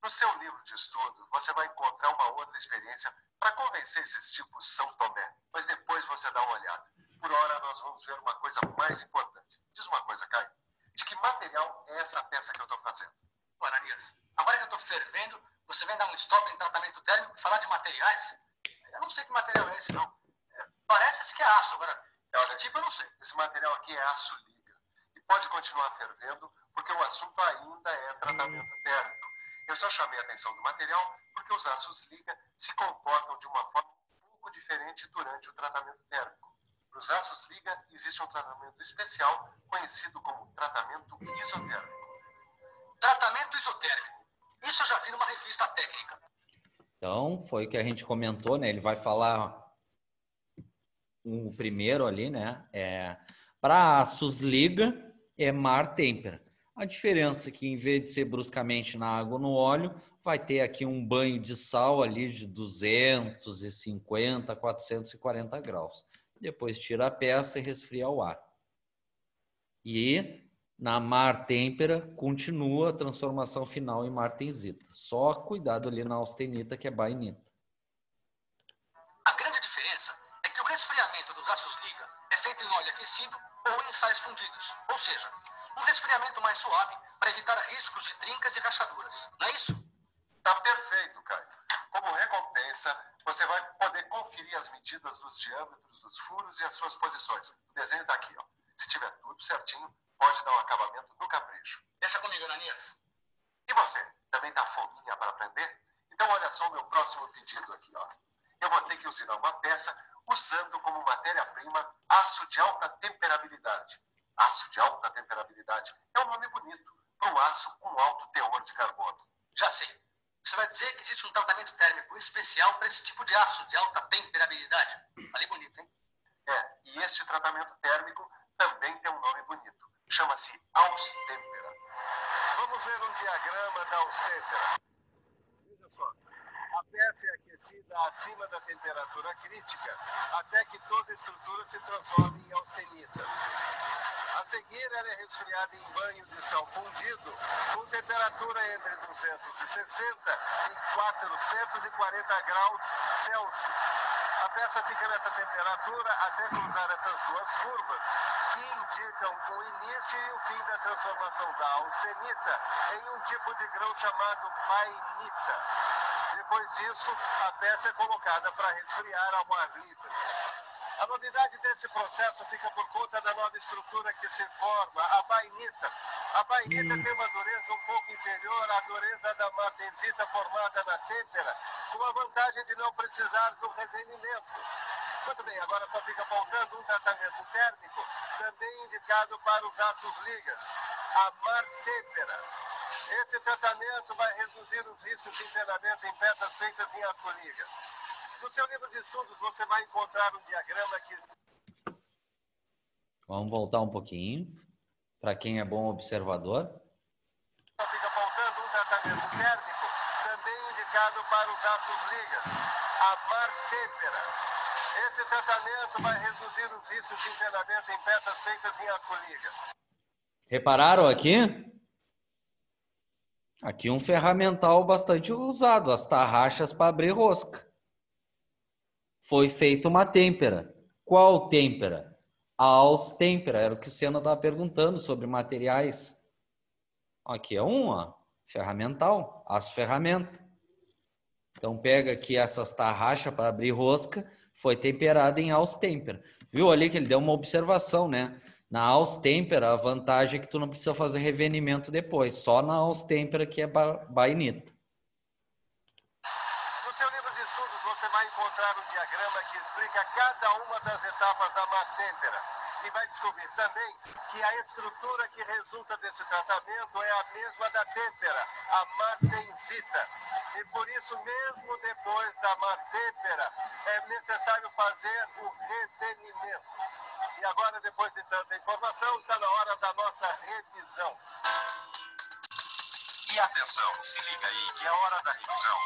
No seu livro de estudo, você vai encontrar uma outra experiência para convencer esses tipos São Tomé. Mas depois você dá uma olhada. Por hora, nós vamos ver uma coisa mais importante. Diz uma coisa, Caio. De que material é essa peça que eu estou fazendo? Ô, Ananias, agora que eu estou fervendo, você vem dar um stop em tratamento térmico e falar de materiais? Eu não sei que material é esse, não. Parece que é aço, agora... Olha, tipo, eu não sei. Esse material aqui é aço liga. E pode continuar fervendo, porque o assunto ainda é tratamento térmico. Eu só chamei a atenção do material porque os aços liga se comportam de uma forma um pouco diferente durante o tratamento térmico. Para os aços liga, existe um tratamento especial conhecido como tratamento isotérmico. Tratamento isotérmico. Isso eu já vi numa revista técnica. Então, foi o que a gente comentou, né? Ele vai falar o primeiro ali, né? Para aços liga, é mar têmpera. A diferença é que, em vez de ser bruscamente na água ou no óleo, vai ter aqui um banho de sal ali de 250 a 440 graus. Depois tira a peça e resfria ao ar. E na mar têmpera continua a transformação final em martensita. Só cuidado ali na austenita, que é bainita. A grande diferença é que o resfriamento dos aços liga é feito em óleo aquecido ou em sais fundidos. Ou seja, Um resfriamento mais suave para evitar riscos de trincas e rachaduras. Não é isso? Tá perfeito, Caio. Como recompensa, você vai poder conferir as medidas dos diâmetros dos furos e as suas posições. O desenho tá aqui, ó. Se tiver tudo certinho, pode dar um acabamento do capricho. Deixa comigo, Ananias. E você? Também tá fominha para aprender? Então olha só o meu próximo pedido aqui, ó. Eu vou ter que usar uma peça usando como matéria-prima aço de alta temperabilidade. Aço de alta temperabilidade é um nome bonito para um aço com alto teor de carbono. Já sei. Você vai dizer que existe um tratamento térmico especial para esse tipo de aço de alta temperabilidade. Falei bonito, hein? É, e este tratamento térmico também tem um nome bonito. Chama-se Austempera. Vamos ver um diagrama da Austempera. Veja só. A peça é aquecida acima da temperatura crítica até que toda a estrutura se transforme em austenita. A seguir, ela é resfriada em banho de sal fundido com temperatura entre 260 e 440 graus Celsius. A peça fica nessa temperatura até cruzar essas duas curvas, que indicam o início e o fim da transformação da austenita em um tipo de grão chamado bainita. Depois disso, a peça é colocada para resfriar ao ar livre. A novidade desse processo fica por conta da nova estrutura que se forma, a bainita. A bainita tem uma dureza um pouco inferior à dureza da martensita formada na têmpera, com a vantagem de não precisar do revenimento. Muito bem, agora só fica faltando um tratamento térmico, também indicado para os aços ligas, a martêmpera. Esse tratamento vai reduzir os riscos de envenenamento em peças feitas em aço liga. No seu livro de estudos, você vai encontrar um diagrama que... Vamos voltar um pouquinho, para quem é bom observador. Só fica faltando um tratamento térmico, também indicado para os aços ligas, a martêmpera. Esse tratamento vai reduzir os riscos de envenenamento em peças feitas em aço liga. Repararam aqui? Aqui um ferramental bastante usado, as tarraxas para abrir rosca. Foi feita uma têmpera. Qual têmpera? A Austempera, era o que o Senna estava perguntando sobre materiais. Aqui é um, ó, ferramental, aço ferramenta. Então pega aqui essas tarraxas para abrir rosca, foi temperada em Austempera. Viu ali que ele deu uma observação, né? Na Austempera, a vantagem é que tu não precisa fazer revenimento depois, só na Austempera que é bainita. No seu livro de estudos, você vai encontrar um diagrama que explica cada uma das etapas da martêmpera e vai descobrir também que a estrutura que resulta desse tratamento é a mesma da têmpera, a martensita. E por isso, mesmo depois da martêmpera, é necessário fazer o revenimento. E agora, depois de tanta informação, está na hora da nossa revisão. E atenção, se liga aí que é hora da revisão.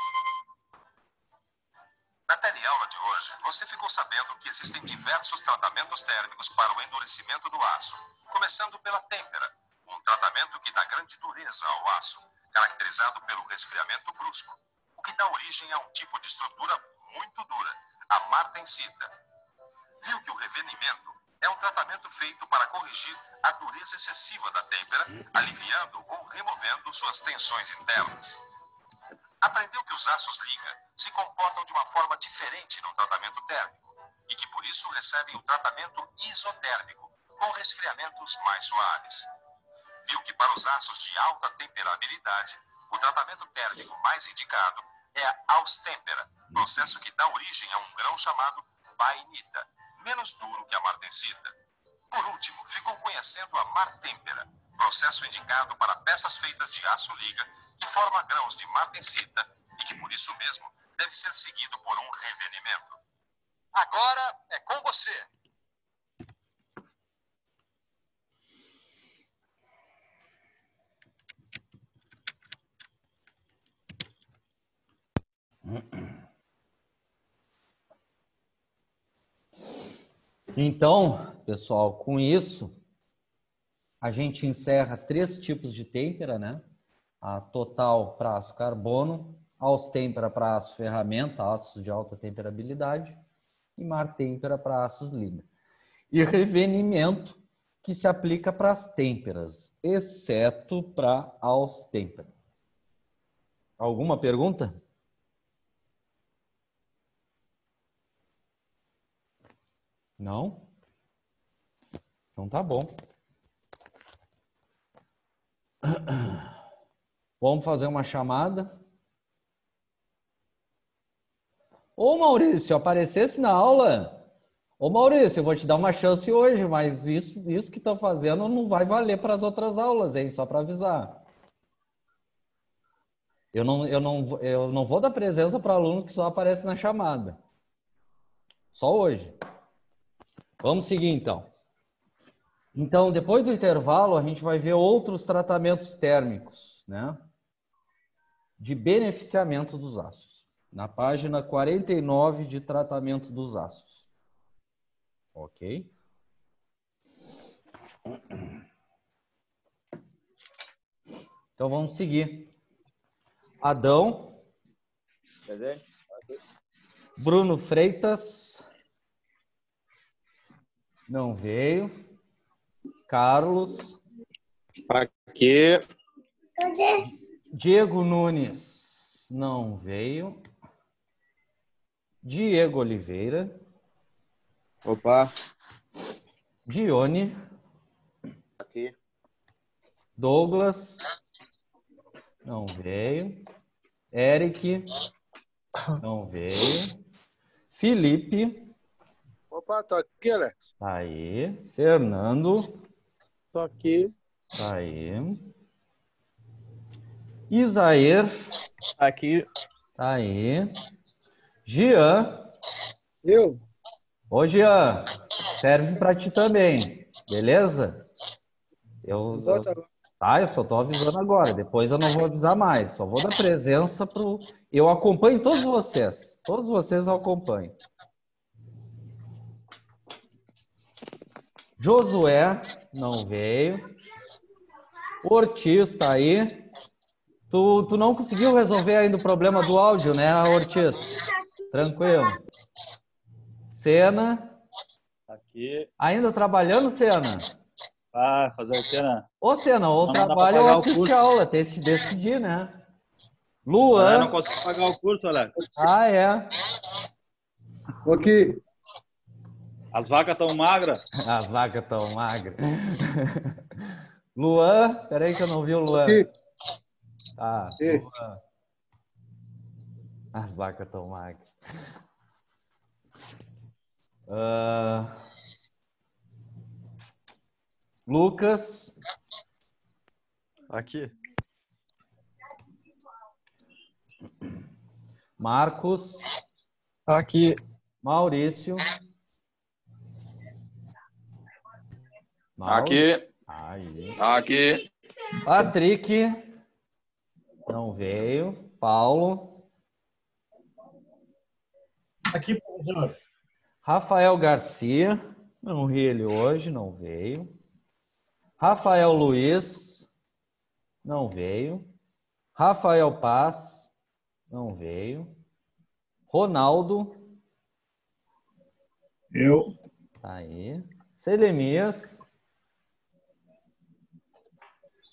Na teleaula de hoje, você ficou sabendo que existem diversos tratamentos térmicos para o endurecimento do aço, começando pela têmpera, um tratamento que dá grande dureza ao aço, caracterizado pelo resfriamento brusco, o que dá origem a um tipo de estrutura muito dura, a martensita. Viu que o revenimento é um tratamento feito para corrigir a dureza excessiva da têmpera, aliviando ou removendo suas tensões internas. Aprendeu que os aços liga se comportam de uma forma diferente no tratamento térmico e que por isso recebem o tratamento isotérmico, com resfriamentos mais suaves. Viu que para os aços de alta temperabilidade, o tratamento térmico mais indicado é a Austempera, processo que dá origem a um grão chamado bainita, menos duro que a martensita. Por último, ficou conhecendo a martêmpera, processo indicado para peças feitas de aço liga que forma grãos de martensita e que por isso mesmo deve ser seguido por um revenimento. Agora é com você. Então, pessoal, com isso, a gente encerra 3 tipos de têmpera, né? A total para aço carbono, Austempera para aço ferramenta, aços de alta temperabilidade, e martêmpera para aços liga. E revenimento que se aplica para as têmperas, exceto para austêmpera. Alguma pergunta? Não? Então tá bom. Vamos fazer uma chamada. Ô Maurício, aparecesse na aula. Ô Maurício, eu vou te dar uma chance hoje, mas isso que estão fazendo não vai valer para as outras aulas, hein? Só para avisar. Eu não vou dar presença para alunos que só aparecem na chamada. Só hoje. Vamos seguir, então. Então, depois do intervalo, a gente vai ver outros tratamentos térmicos, né? De beneficiamento dos aços. Na página 49 de tratamento dos aços. Ok? Então, vamos seguir. Adão. Presente. Bruno Freitas. Não veio. Carlos. Aqui. Diego Nunes. Não veio. Diego Oliveira. Opa. Dione. Aqui. Douglas. Não veio. Eric. Não veio. Felipe. Opa, tô aqui, Alex. Tá aí. Fernando. Tô aqui. Tá aí. Isaer. Aqui. Tá aí. Jean. Eu. Ô, Jean. Serve pra ti também. Beleza? Eu só tô avisando agora. Depois eu não vou avisar mais. Só vou dar presença pro... Eu acompanho todos vocês. Todos vocês eu acompanho. Josué não veio. Ortiz tá aí. Tu não conseguiu resolver ainda o problema do áudio, né, Ortiz? Tranquilo. Sena. Aqui. Ainda trabalhando, Sena? Ah, fazer o quê, né? Ô, Sena, ou Não dá pra trabalha ou pagar o assiste curso. a aula. Tem que decidir, né? Eu Luan. não consigo pagar o curso, Alex. Ah, é. Aqui. As vacas estão magras. As vacas tão magras. Luan, peraí que eu não vi o Luan. Aqui. Ah, Aqui. Luan. As vacas tão magras. Lucas. Aqui. Marcos. Aqui. Maurício. Aqui. Aí. Aqui. Patrick. Não veio. Paulo. Aqui, professor. Rafael Garcia. Não vi ele hoje, não veio. Rafael Luiz. Não veio. Rafael Paz. Não veio. Ronaldo. Eu. Tá aí. Selemias.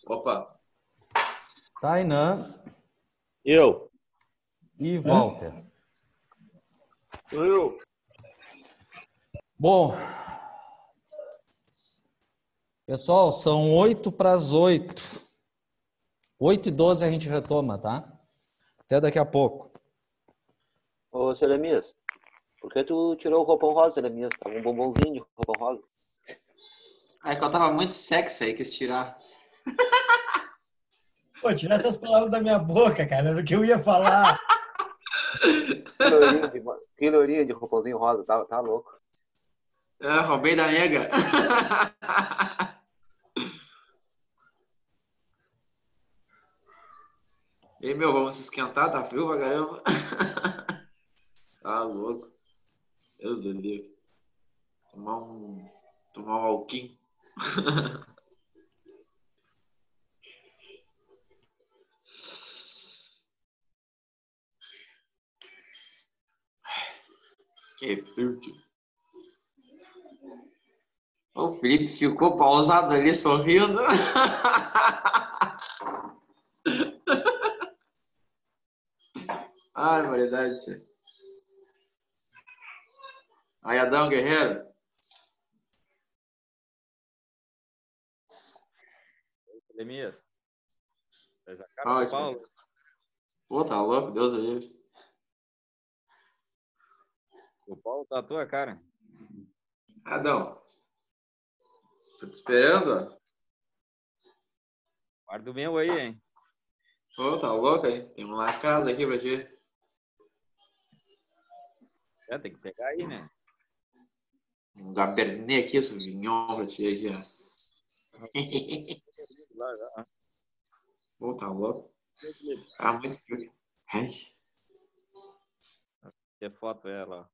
Opa. Tainan. Eu. E Walter. Eu. Bom, pessoal, são 7:08. 8:12 a gente retoma, tá? Até daqui a pouco. Ô, Selemias, por que tu tirou o roupão rosa, Selemias? Tava um bombonzinho de roupão rosa. É que eu tava muito sexy aí, quis tirar. Pô, tira essas palavras da minha boca, cara. Era o que eu ia falar. Que lourinho de roupãozinho rosa, tá louco. É, roubei da nega. E meu, vamos se esquentar? Tá frio pra caramba. Tá louco. Deus do livre. Tomar um alquim. Que perde. O Felipe ficou pausado ali sorrindo. Ai, variedade. Tchê. Aí, Adão Guerreiro. Jeremias. Faz a cara Fala, do Paulo. Pô, tá louco, Deus o livre. O Paulo tá a tua cara. Adão. Tô te esperando, ó. Guarda o meu aí, hein? Pô, tá louco, hein? Tem um lacrado aqui pra ti. É, tem que pegar aí, né? Um Cabernet aqui, Sauvignon pra ti aqui, ó. Lá, já. Pô, tá louco. Tá muito frio. Ai. Que foto é ela?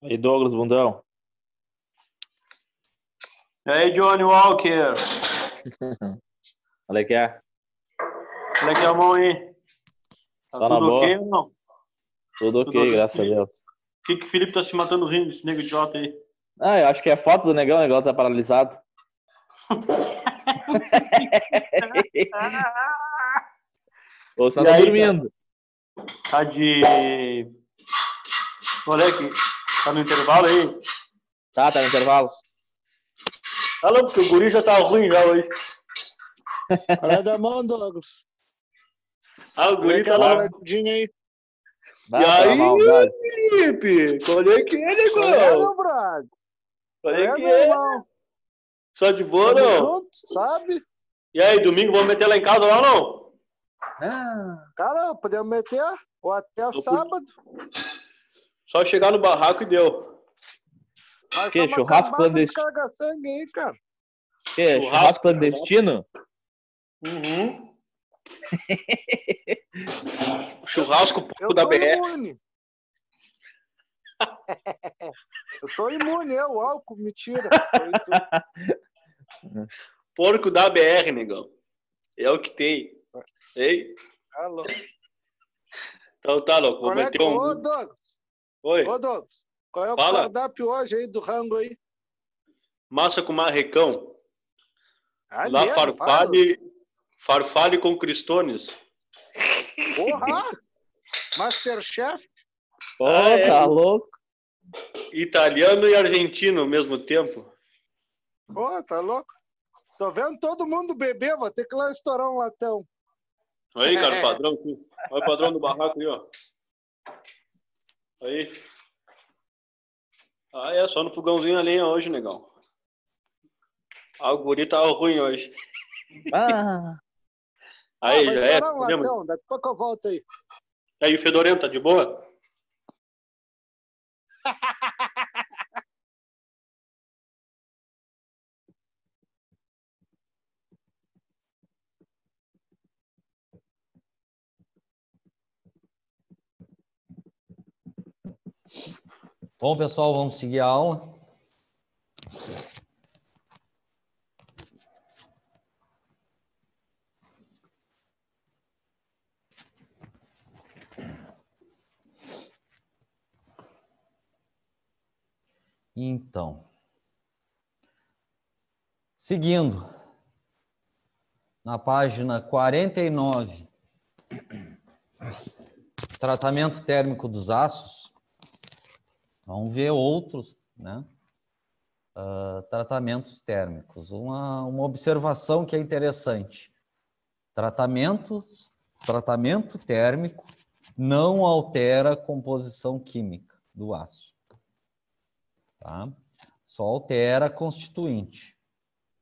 Aí, Douglas Bundão. E aí, Johnny Walker? Olha que é. Como é que é a mão aí? Tá Só na tudo boa. ok ou não? Tudo ok, graças a Deus. Por que o Felipe tá se matando rindo, esse nego idiota aí? Ah, eu acho que é foto do negão, o negão tá paralisado. Ou só E tá aí, dormindo. Tá de... Olha aqui, tá no intervalo aí? Tá no intervalo. Tá louco, porque o guri já tá ruim já hoje. Olha da mão, Douglas. Ah, o guri Olha tá lá. moedinha aí. E aí, Felipe? Qual é que é, Qual é, negão? meu brother? Qual Qual é é, que meu é? irmão? Só de boa, Tamo não? junto, sabe? E aí, domingo vamos meter lá em casa lá ou não? Cara, podemos meter ou até sábado. Só chegar no barraco e deu. Nós Que, somos churrasco acabados de clandestino? carregar sangue aí, cara. Que, churrasco clandestino? Uhum. Churrasco pouco Eu da sou BR. imune. Eu sou imune, o álcool me tira. Porco da BR, negão. É o que tem. Ei? Alô. Então tá, louco. Vou Qual é meter que... um. Ô, Douglas. Oi. Ô, Douglas. Qual é o Fala. cardápio hoje aí do rango aí? Massa com marrecão. Ah, Lá mesmo, farfalle com cristones. Porra! Masterchef? Ô, é. tá louco. Italiano e argentino ao mesmo tempo. Pô, tá louco? Tô vendo todo mundo beber, vou ter que ir lá estourar um latão. Aí, cara, o padrão aqui. Olha o padrão do barraco aí, ó. Aí. Ah, é, só no fogãozinho a lenha hoje, negão. Ah, o guri tava ruim hoje. Ah. Aí, vai já é. estourar um latão, daqui a pouco eu volto aí. Aí, o Fedorento, tá de boa? Bom, pessoal, vamos seguir a aula. Então, seguindo, na página 49, tratamento térmico dos aços, vamos ver outros, né? Tratamentos térmicos. Uma observação que é interessante. Tratamento térmico não altera a composição química do aço. Tá? Só altera a constituinte.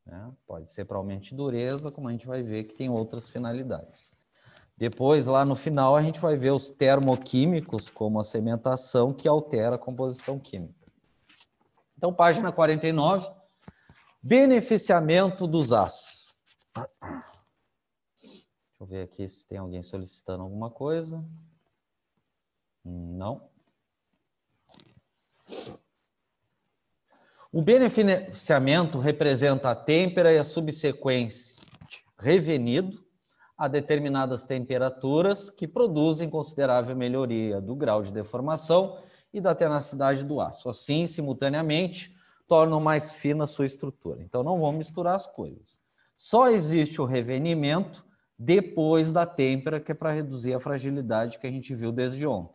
Né? Pode ser para aumentar a dureza, como a gente vai ver que tem outras finalidades. Depois, lá no final, a gente vai ver os termoquímicos, como a cementação, que altera a composição química. Então, página 49, beneficiamento dos aços. Deixa eu ver aqui se tem alguém solicitando alguma coisa. Não. O beneficiamento representa a têmpera e a subsequente revenido a determinadas temperaturas que produzem considerável melhoria do grau de deformação e da tenacidade do aço. Assim, simultaneamente, tornam mais fina a sua estrutura. Então, não vamos misturar as coisas. Só existe o revenimento depois da têmpera, que é para reduzir a fragilidade que a gente viu desde ontem.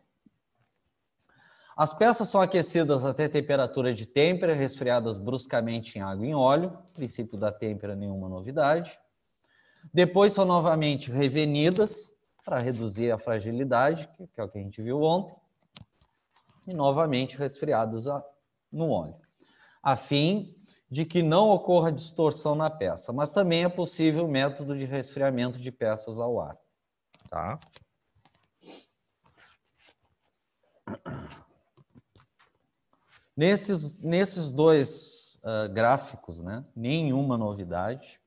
As peças são aquecidas até temperatura de têmpera, resfriadas bruscamente em água e em óleo. Princípio da têmpera, nenhuma novidade. Depois são novamente revenidas para reduzir a fragilidade, que é o que a gente viu ontem. E novamente resfriadas no óleo, a fim de que não ocorra distorção na peça. Mas também é possível o método de resfriamento de peças ao ar. Tá? Nesses dois gráficos, né, nenhuma novidade.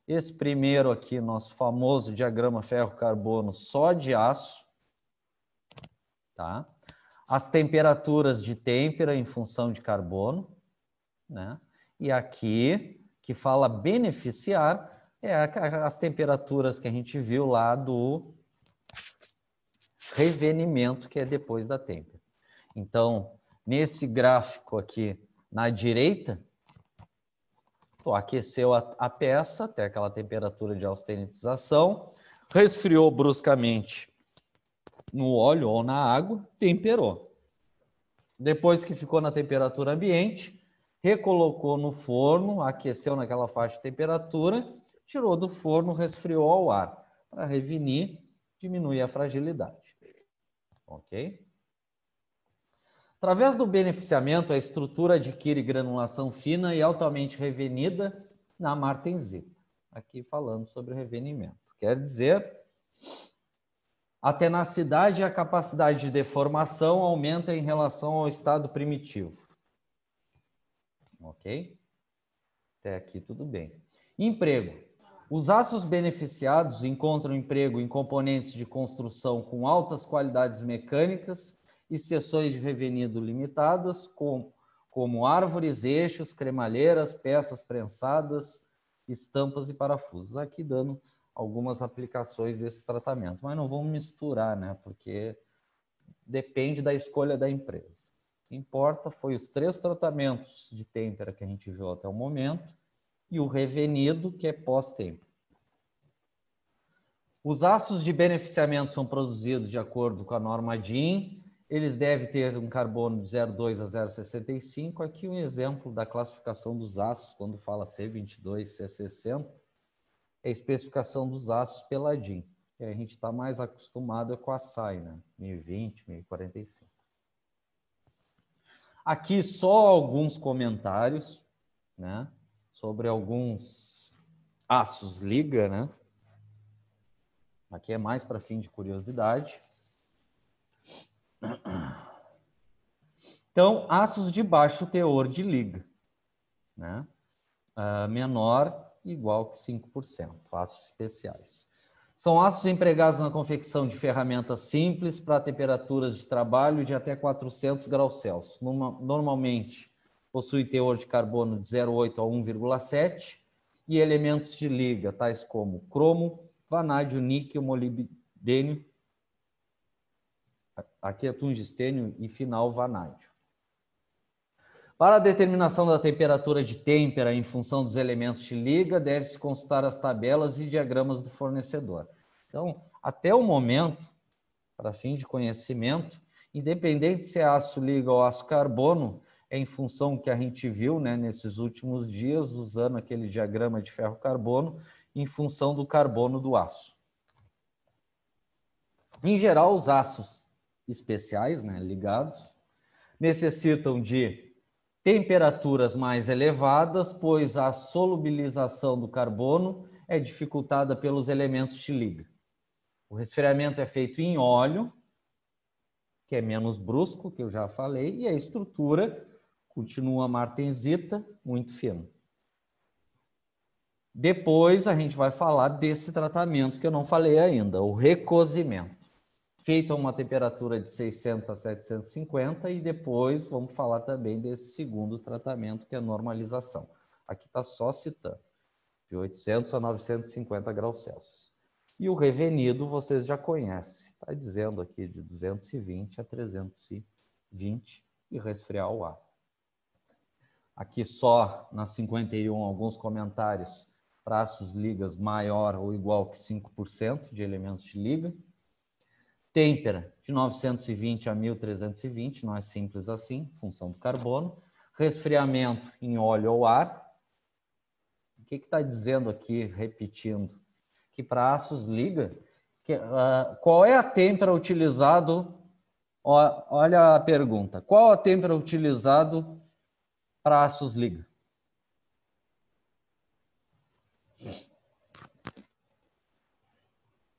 Esse primeiro aqui, nosso famoso diagrama ferro-carbono só de aço, tá? As temperaturas de têmpera em função de carbono, né? E aqui, que fala beneficiar, é as temperaturas que a gente viu lá do revenimento, que é depois da têmpera. Então, nesse gráfico aqui na direita, tu aqueceu a peça até aquela temperatura de austenitização, resfriou bruscamente no óleo ou na água, temperou. Depois que ficou na temperatura ambiente, recolocou no forno, aqueceu naquela faixa de temperatura, tirou do forno, resfriou ao ar, para revinir, diminuir a fragilidade. Ok? Através do beneficiamento, a estrutura adquire granulação fina e altamente revenida na martensita. Aqui falando sobre revenimento. Quer dizer, a tenacidade e a capacidade de deformação aumenta em relação ao estado primitivo. Ok? Até aqui tudo bem. Emprego. Os aços beneficiados encontram emprego em componentes de construção com altas qualidades mecânicas e seções de revenido limitadas, como árvores, eixos, cremalheiras, peças prensadas, estampas e parafusos. Aqui dando algumas aplicações desses tratamentos, mas não vamos misturar, né? Porque depende da escolha da empresa. O que importa foi os 3 tratamentos de têmpera que a gente viu até o momento e o revenido, que é pós-têmpera. Os aços de beneficiamento são produzidos de acordo com a norma DIN. Eles devem ter um carbono de 0,2 a 0,65. Aqui um exemplo da classificação dos aços, quando fala C22, C60, é a especificação dos aços pela DIN. Que a gente está mais acostumado com a SAI, né? 1020, 1045. Aqui só alguns comentários, né? Sobre alguns aços liga, né? Aqui é mais para fim de curiosidade. Então, aços de baixo teor de liga, né? Menor, igual que 5%, aços especiais. São aços empregados na confecção de ferramentas simples para temperaturas de trabalho de até 400 graus Celsius. Normalmente, possui teor de carbono de 0,8 a 1,7 e elementos de liga, tais como cromo, vanádio, níquel, molibdênio, aqui é tungstênio e final vanádio. Para a determinação da temperatura de têmpera em função dos elementos de liga, deve-se consultar as tabelas e diagramas do fornecedor. Então, até o momento, para fim de conhecimento, independente se é aço liga ou aço carbono, é em função que a gente viu, né, nesses últimos dias, usando aquele diagrama de ferro-carbono, em função do carbono do aço. Em geral, os aços especiais, né, ligados, necessitam de temperaturas mais elevadas, pois a solubilização do carbono é dificultada pelos elementos de liga. O resfriamento é feito em óleo, que é menos brusco, que eu já falei, e a estrutura continua martensita, muito fina. Depois a gente vai falar desse tratamento que eu não falei ainda, o recozimento. Feito a uma temperatura de 600 a 750 e depois vamos falar também desse segundo tratamento, que é a normalização. Aqui está só citando, de 800 a 950 graus Celsius. E o revenido vocês já conhecem, está dizendo aqui de 220 a 320 e resfriar o ar. Aqui só na 51 alguns comentários para aços ligas maior ou igual que 5% de elementos de liga. Têmpera de 920 a 1320, não é simples assim, função do carbono. Resfriamento em óleo ou ar. O que está dizendo aqui, repetindo? Que para aços liga, qual é a têmpera utilizado? Olha a pergunta. Qual a têmpera utilizado para aços liga?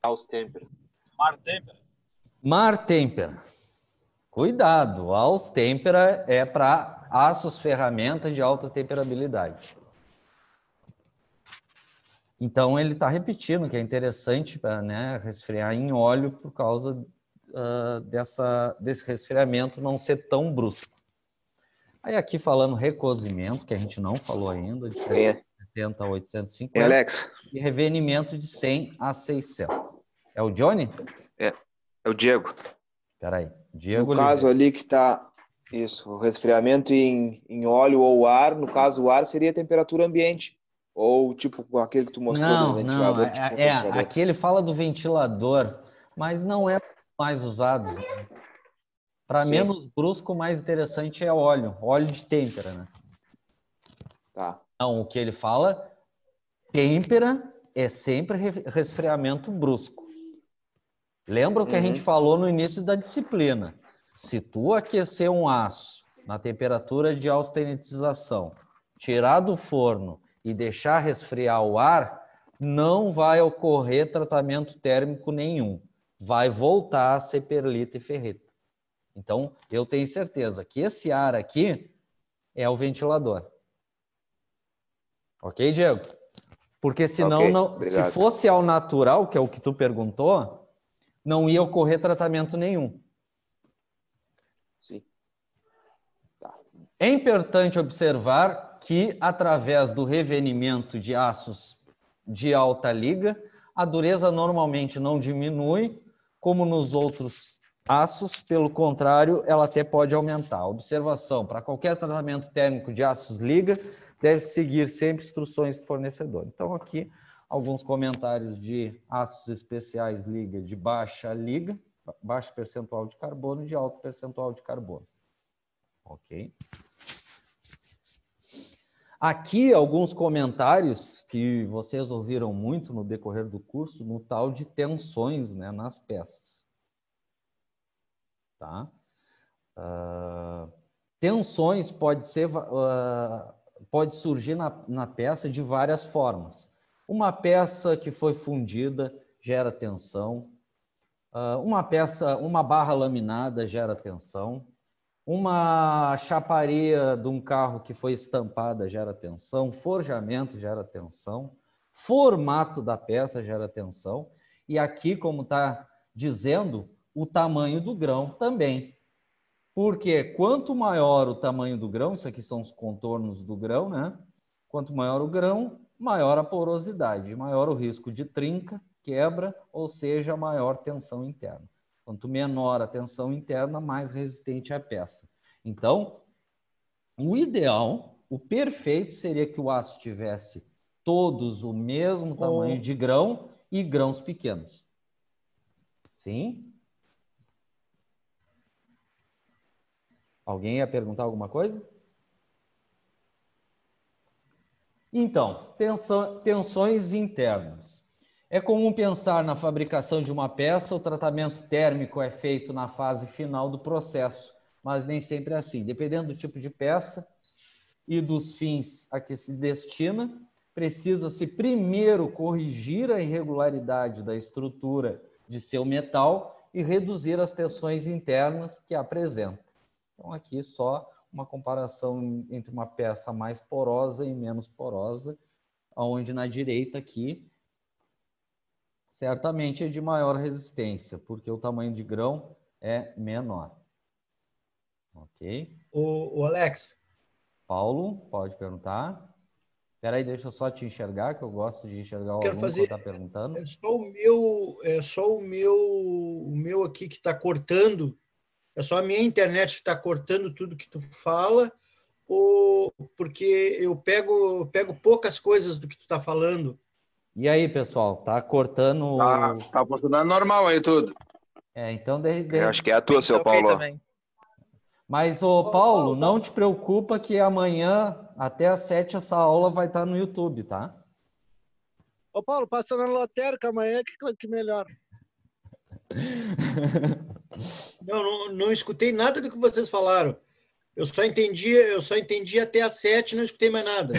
House têmpera. Mar têmpera. Mar têmpera. Cuidado, house têmpera é para aços ferramentas de alta temperabilidade. Então, ele está repetindo que é interessante, né, resfriar em óleo por causa desse resfriamento não ser tão brusco. Aí aqui falando recozimento, que a gente não falou ainda, de 70 a 850. Alex. E revenimento de 100 a 600. É o Johnny? É o Diego. Peraí. Diego no caso ali que está isso, o resfriamento em óleo ou ar, no caso o ar seria a temperatura ambiente. Ou tipo aquele que tu mostrou do ventilador. Não, tipo ventilador. aqui ele fala do ventilador, mas não é mais usado. Né? Para menos brusco, o mais interessante é óleo de têmpera, né? Tá. Não, o que ele fala, têmpera é sempre resfriamento brusco. Lembra o que a gente falou no início da disciplina? Se tu aquecer um aço na temperatura de austenitização, tirar do forno e deixar resfriar o ar, não vai ocorrer tratamento térmico nenhum. Vai voltar a ser perlita e ferrita. Então, eu tenho certeza que esse ar aqui é o ventilador. Ok, Diego? Porque senão, se fosse ao natural, que é o que tu perguntou, não ia ocorrer tratamento nenhum. Sim. Tá. É importante observar que, através do revenimento de aços de alta liga, a dureza normalmente não diminui, como nos outros aços, pelo contrário, ela até pode aumentar. Observação: para qualquer tratamento térmico de aços liga, deve seguir sempre instruções do fornecedor. Então, aqui, alguns comentários de aços especiais liga de baixa liga, baixo percentual de carbono e de alto percentual de carbono. Ok? Aqui, alguns comentários que vocês ouviram muito no decorrer do curso, no tal de tensões, né, nas peças. Tá? Tensões pode surgir na peça de várias formas. Uma peça que foi fundida gera tensão. Uma barra laminada gera tensão. Uma chaparia de um carro que foi estampada gera tensão. Forjamento gera tensão. Formato da peça gera tensão. E aqui, como está dizendo, o tamanho do grão também. Porque quanto maior o tamanho do grão, isso aqui são os contornos do grão, né? Quanto maior o grão, maior a porosidade, maior o risco de trinca, quebra, ou seja, maior tensão interna. Quanto menor a tensão interna, mais resistente é a peça. Então, o ideal, o perfeito, seria que o aço tivesse todos o mesmo tamanho de grão e grãos pequenos. Sim? Alguém ia perguntar alguma coisa? Então, tensões internas. É comum pensar na fabricação de uma peça, o tratamento térmico é feito na fase final do processo, mas nem sempre é assim. Dependendo do tipo de peça e dos fins a que se destina, precisa-se primeiro corrigir a irregularidade da estrutura de seu metal e reduzir as tensões internas que apresenta. Então, aqui só uma comparação entre uma peça mais porosa e menos porosa, onde na direita aqui, certamente é de maior resistência, porque o tamanho de grão é menor. Ok? O Alex. Paulo, pode perguntar. Espera aí, deixa eu só te enxergar, que eu gosto de enxergar o aluno que está perguntando. É só o meu aqui que está cortando. É só a minha internet que está cortando tudo que tu fala, ou porque eu pego poucas coisas do que tu está falando. E aí, pessoal, tá cortando... Tá funcionando normal aí tudo. Então... Eu acho que é a tua, seu Paulo. Mas, Paulo, não te preocupa que amanhã, até às 7, essa aula vai estar no YouTube, tá? Ô, Paulo, passa na lotérica amanhã, que melhor. Não escutei nada do que vocês falaram. Eu só entendi até às 7, não escutei mais nada.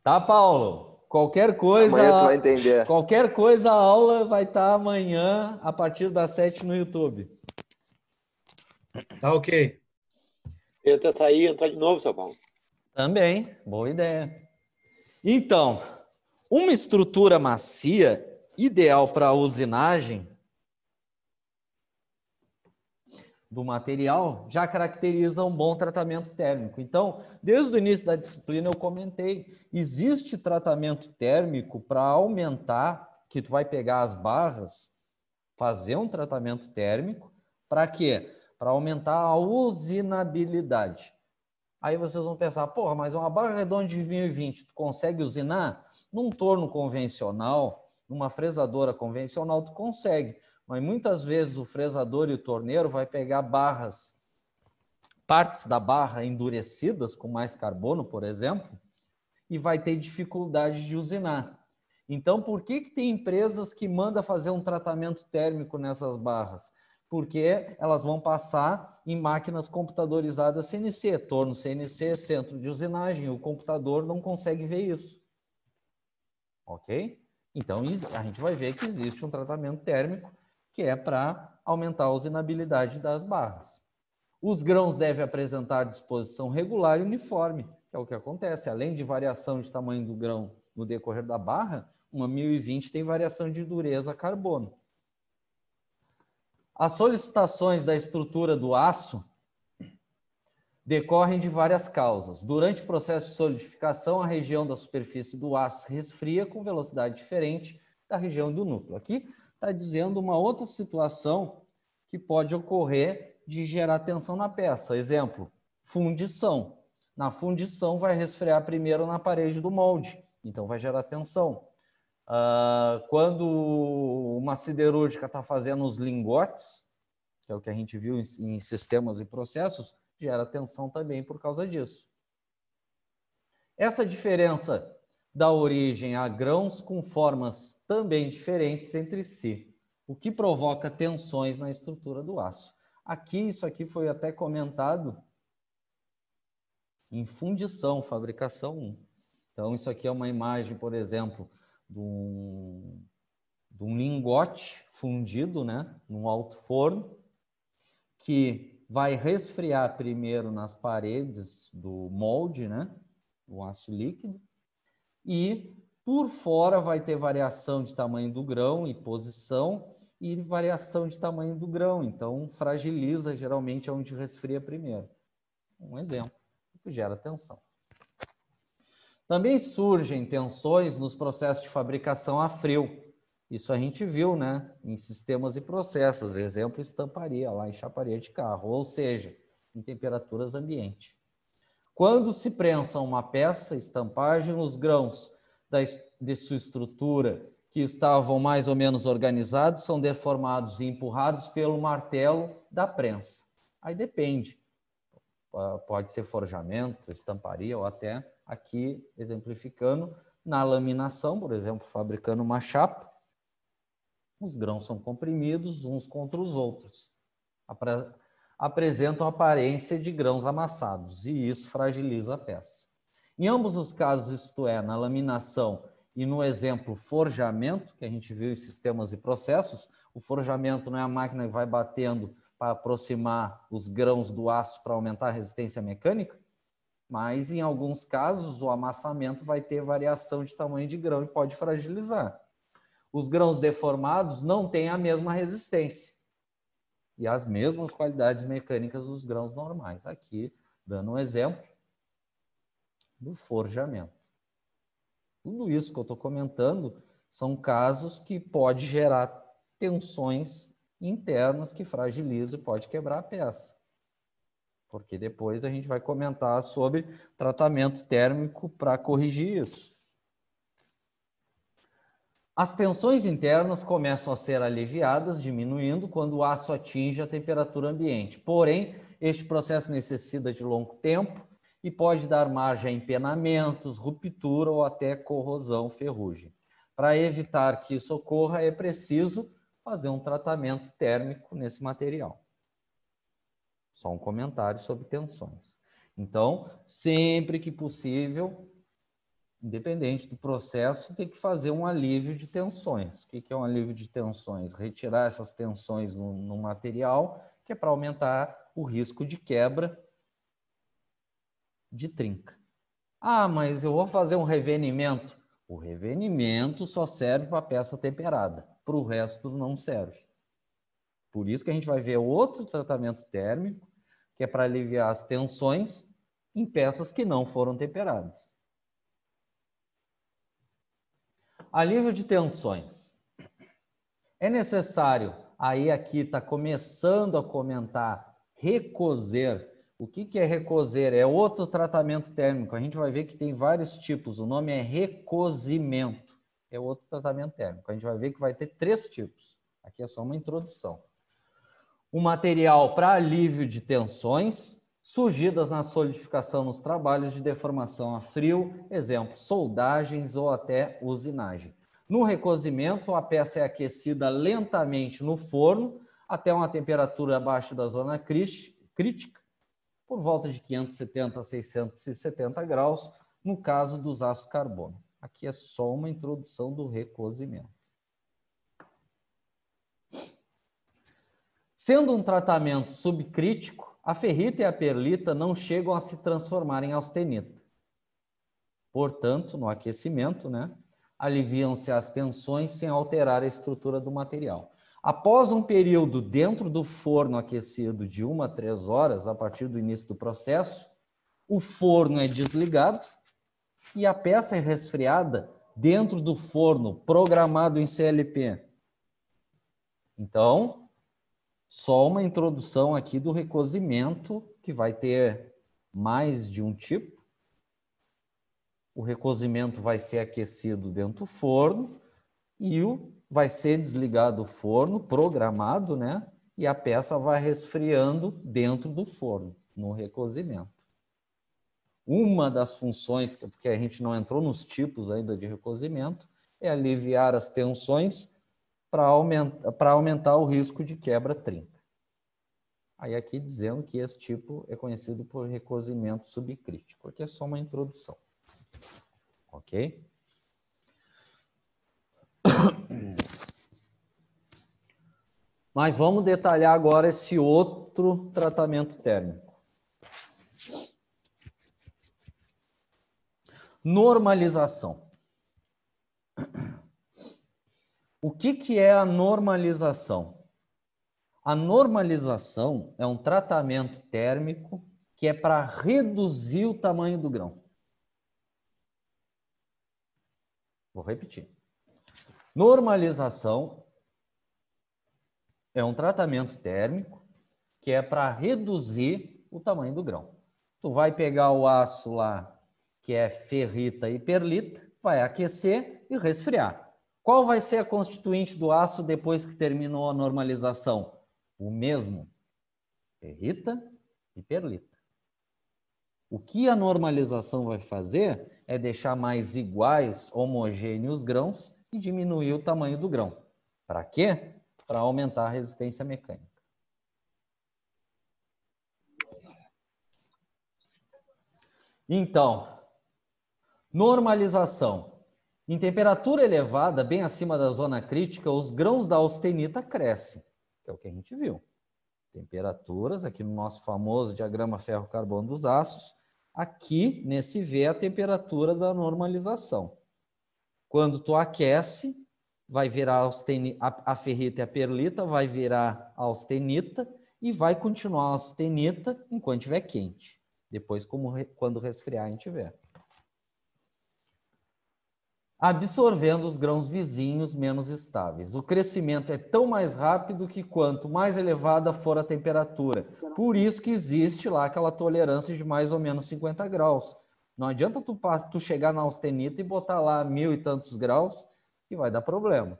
Tá, Paulo? Qualquer coisa... Amanhã tu vai entender. Qualquer coisa, a aula vai estar amanhã, a partir das 7 no YouTube. Tá, ok. Eu até sair e entrar de novo, seu Paulo. Também, boa ideia. Então, uma estrutura macia, ideal para a usinagem do material, já caracteriza um bom tratamento térmico. Então, desde o início da disciplina eu comentei, existe tratamento térmico para aumentar, que tu vai pegar as barras, fazer um tratamento térmico, para quê? Para aumentar a usinabilidade. Aí vocês vão pensar, porra, mas uma barra redonda de 2020, tu consegue usinar? Num torno convencional, numa fresadora convencional, tu consegue. Mas muitas vezes o fresador e o torneiro vai pegar barras, partes da barra endurecidas, com mais carbono, por exemplo, e vai ter dificuldade de usinar. Então, por que tem empresas que mandam fazer um tratamento térmico nessas barras? Porque elas vão passar em máquinas computadorizadas CNC, torno CNC, centro de usinagem, o computador não consegue ver isso. Ok? Então, a gente vai ver que existe um tratamento térmico que é para aumentar a usinabilidade das barras. Os grãos devem apresentar disposição regular e uniforme, que é o que acontece. Além de variação de tamanho do grão no decorrer da barra, uma 1020 tem variação de dureza carbono. As solicitações da estrutura do aço decorrem de várias causas. Durante o processo de solidificação, a região da superfície do aço resfria com velocidade diferente da região do núcleo. Aqui está dizendo uma outra situação que pode ocorrer de gerar tensão na peça. Exemplo, fundição. Na fundição vai resfriar primeiro na parede do molde, então vai gerar tensão. Quando uma siderúrgica está fazendo os lingotes, que é o que a gente viu em sistemas e processos, gera tensão também por causa disso. Essa diferença dá origem a grãos com formas também diferentes entre si, o que provoca tensões na estrutura do aço. Aqui, isso aqui foi até comentado em fundição, fabricação 1. Então, isso aqui é uma imagem, por exemplo, de um lingote fundido, né, num alto forno, que vai resfriar primeiro nas paredes do molde, né, o aço líquido, e por fora vai ter variação de tamanho do grão e posição e variação de tamanho do grão. Então, fragiliza geralmente onde resfria primeiro. Um exemplo, que gera tensão. Também surgem tensões nos processos de fabricação a frio. Isso a gente viu, né, em sistemas e processos. Exemplo, estamparia, lá em chaparia de carro, ou seja, em temperaturas ambiente. Quando se prensa uma peça, estampagem, os grãos de sua estrutura que estavam mais ou menos organizados são deformados e empurrados pelo martelo da prensa. Aí depende. Pode ser forjamento, estamparia ou até, aqui exemplificando, na laminação, por exemplo, fabricando uma chapa, os grãos são comprimidos uns contra os outros. Apresentam aparência de grãos amassados e isso fragiliza a peça. Em ambos os casos, isto é, na laminação e no exemplo forjamento, que a gente viu em sistemas e processos, o forjamento não é a máquina que vai batendo para aproximar os grãos do aço para aumentar a resistência mecânica, mas em alguns casos o amassamento vai ter variação de tamanho de grão e pode fragilizar. Os grãos deformados não têm a mesma resistência e as mesmas qualidades mecânicas dos grãos normais. Aqui, dando um exemplo do forjamento. Tudo isso que eu estou comentando são casos que pode gerar tensões internas que fragilizam e pode quebrar a peça. Porque depois a gente vai comentar sobre tratamento térmico para corrigir isso. As tensões internas começam a ser aliviadas, diminuindo, quando o aço atinge a temperatura ambiente. Porém, este processo necessita de longo tempo e pode dar margem a empenamentos, ruptura ou até corrosão, ferrugem. Para evitar que isso ocorra, é preciso fazer um tratamento térmico nesse material. Só um comentário sobre tensões. Então, sempre que possível, independente do processo, tem que fazer um alívio de tensões. O que é um alívio de tensões? Retirar essas tensões no material, que é para aumentar o risco de quebra, de trinca. Ah, mas eu vou fazer um revenimento. O revenimento só serve para a peça temperada. Para o resto não serve. Por isso que a gente vai ver outro tratamento térmico, que é para aliviar as tensões em peças que não foram temperadas. Alívio de tensões. É necessário, aí aqui está começando a comentar, recoser. O que é recoser? É outro tratamento térmico. A gente vai ver que tem vários tipos. O nome é recozimento. É outro tratamento térmico. A gente vai ver que vai ter 3 tipos. Aqui é só uma introdução. Um material para alívio de tensões surgidas na solidificação nos trabalhos de deformação a frio, exemplo, soldagens ou até usinagem. No recozimento, a peça é aquecida lentamente no forno até uma temperatura abaixo da zona crítica, por volta de 570 a 670 graus, no caso dos aços carbono. Aqui é só uma introdução do recozimento. Sendo um tratamento subcrítico, a ferrita e a perlita não chegam a se transformar em austenita. Portanto, no aquecimento, aliviam-se as tensões sem alterar a estrutura do material. Após um período dentro do forno aquecido de 1 a 3 horas, a partir do início do processo, o forno é desligado e a peça é resfriada dentro do forno programado em CLP. Então, só uma introdução aqui do recozimento, que vai ter mais de um tipo. O recozimento vai ser aquecido dentro do forno e vai ser desligado o forno, programado, e a peça vai resfriando dentro do forno, no recozimento. Uma das funções, porque a gente não entrou nos tipos ainda de recozimento, é aliviar as tensões para aumentar o risco de quebra trinca. Aí aqui dizendo que esse tipo é conhecido por recozimento subcrítico. Aqui é só uma introdução. Ok? Mas vamos detalhar agora esse outro tratamento térmico. Normalização. O que é a normalização? A normalização é um tratamento térmico que é para reduzir o tamanho do grão. Vou repetir. Normalização é um tratamento térmico que é para reduzir o tamanho do grão. Tu vai pegar o aço lá, que é ferrita e perlita, vai aquecer e resfriar. Qual vai ser a constituinte do aço depois que terminou a normalização? O mesmo, ferrita e perlita. O que a normalização vai fazer é deixar mais iguais, homogêneos grãos e diminuir o tamanho do grão. Para quê? Para aumentar a resistência mecânica. Então, normalização. Em temperatura elevada, bem acima da zona crítica, os grãos da austenita crescem. Que é o que a gente viu. Temperaturas, aqui no nosso famoso diagrama ferro-carbono dos aços, aqui nesse V é a temperatura da normalização. Quando tu aquece, vai virar a ferrita e a perlita, vai virar a austenita e vai continuar a austenita enquanto estiver quente. Depois, quando resfriar, a gente vê. Absorvendo os grãos vizinhos menos estáveis. O crescimento é tão mais rápido que quanto mais elevada for a temperatura. Por isso que existe lá aquela tolerância de mais ou menos 50 graus. Não adianta tu chegar na austenita e botar lá 1000 e tantos graus, que vai dar problema.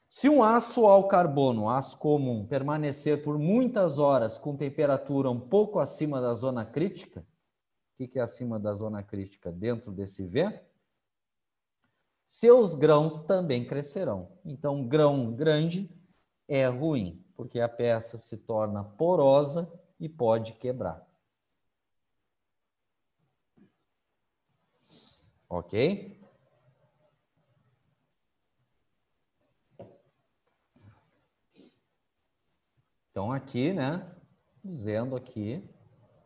Se um aço ao carbono, aço comum, permanecer por muitas horas com temperatura um pouco acima da zona crítica, o que é acima da zona crítica dentro desse V? Seus grãos também crescerão. Então, grão grande é ruim, porque a peça se torna porosa e pode quebrar. Ok? Então, aqui, dizendo aqui,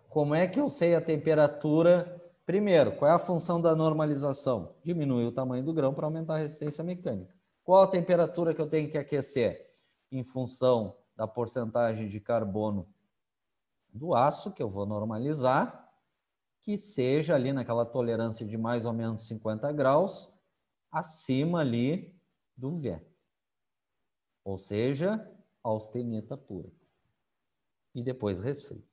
como é que eu sei a temperatura Primeiro, qual é a função da normalização? Diminuir o tamanho do grão para aumentar a resistência mecânica. Qual a temperatura que eu tenho que aquecer? Em função da porcentagem de carbono do aço, que eu vou normalizar, que seja ali naquela tolerância de mais ou menos 50 graus, acima ali do V. Ou seja, austenita pura. E depois resfria.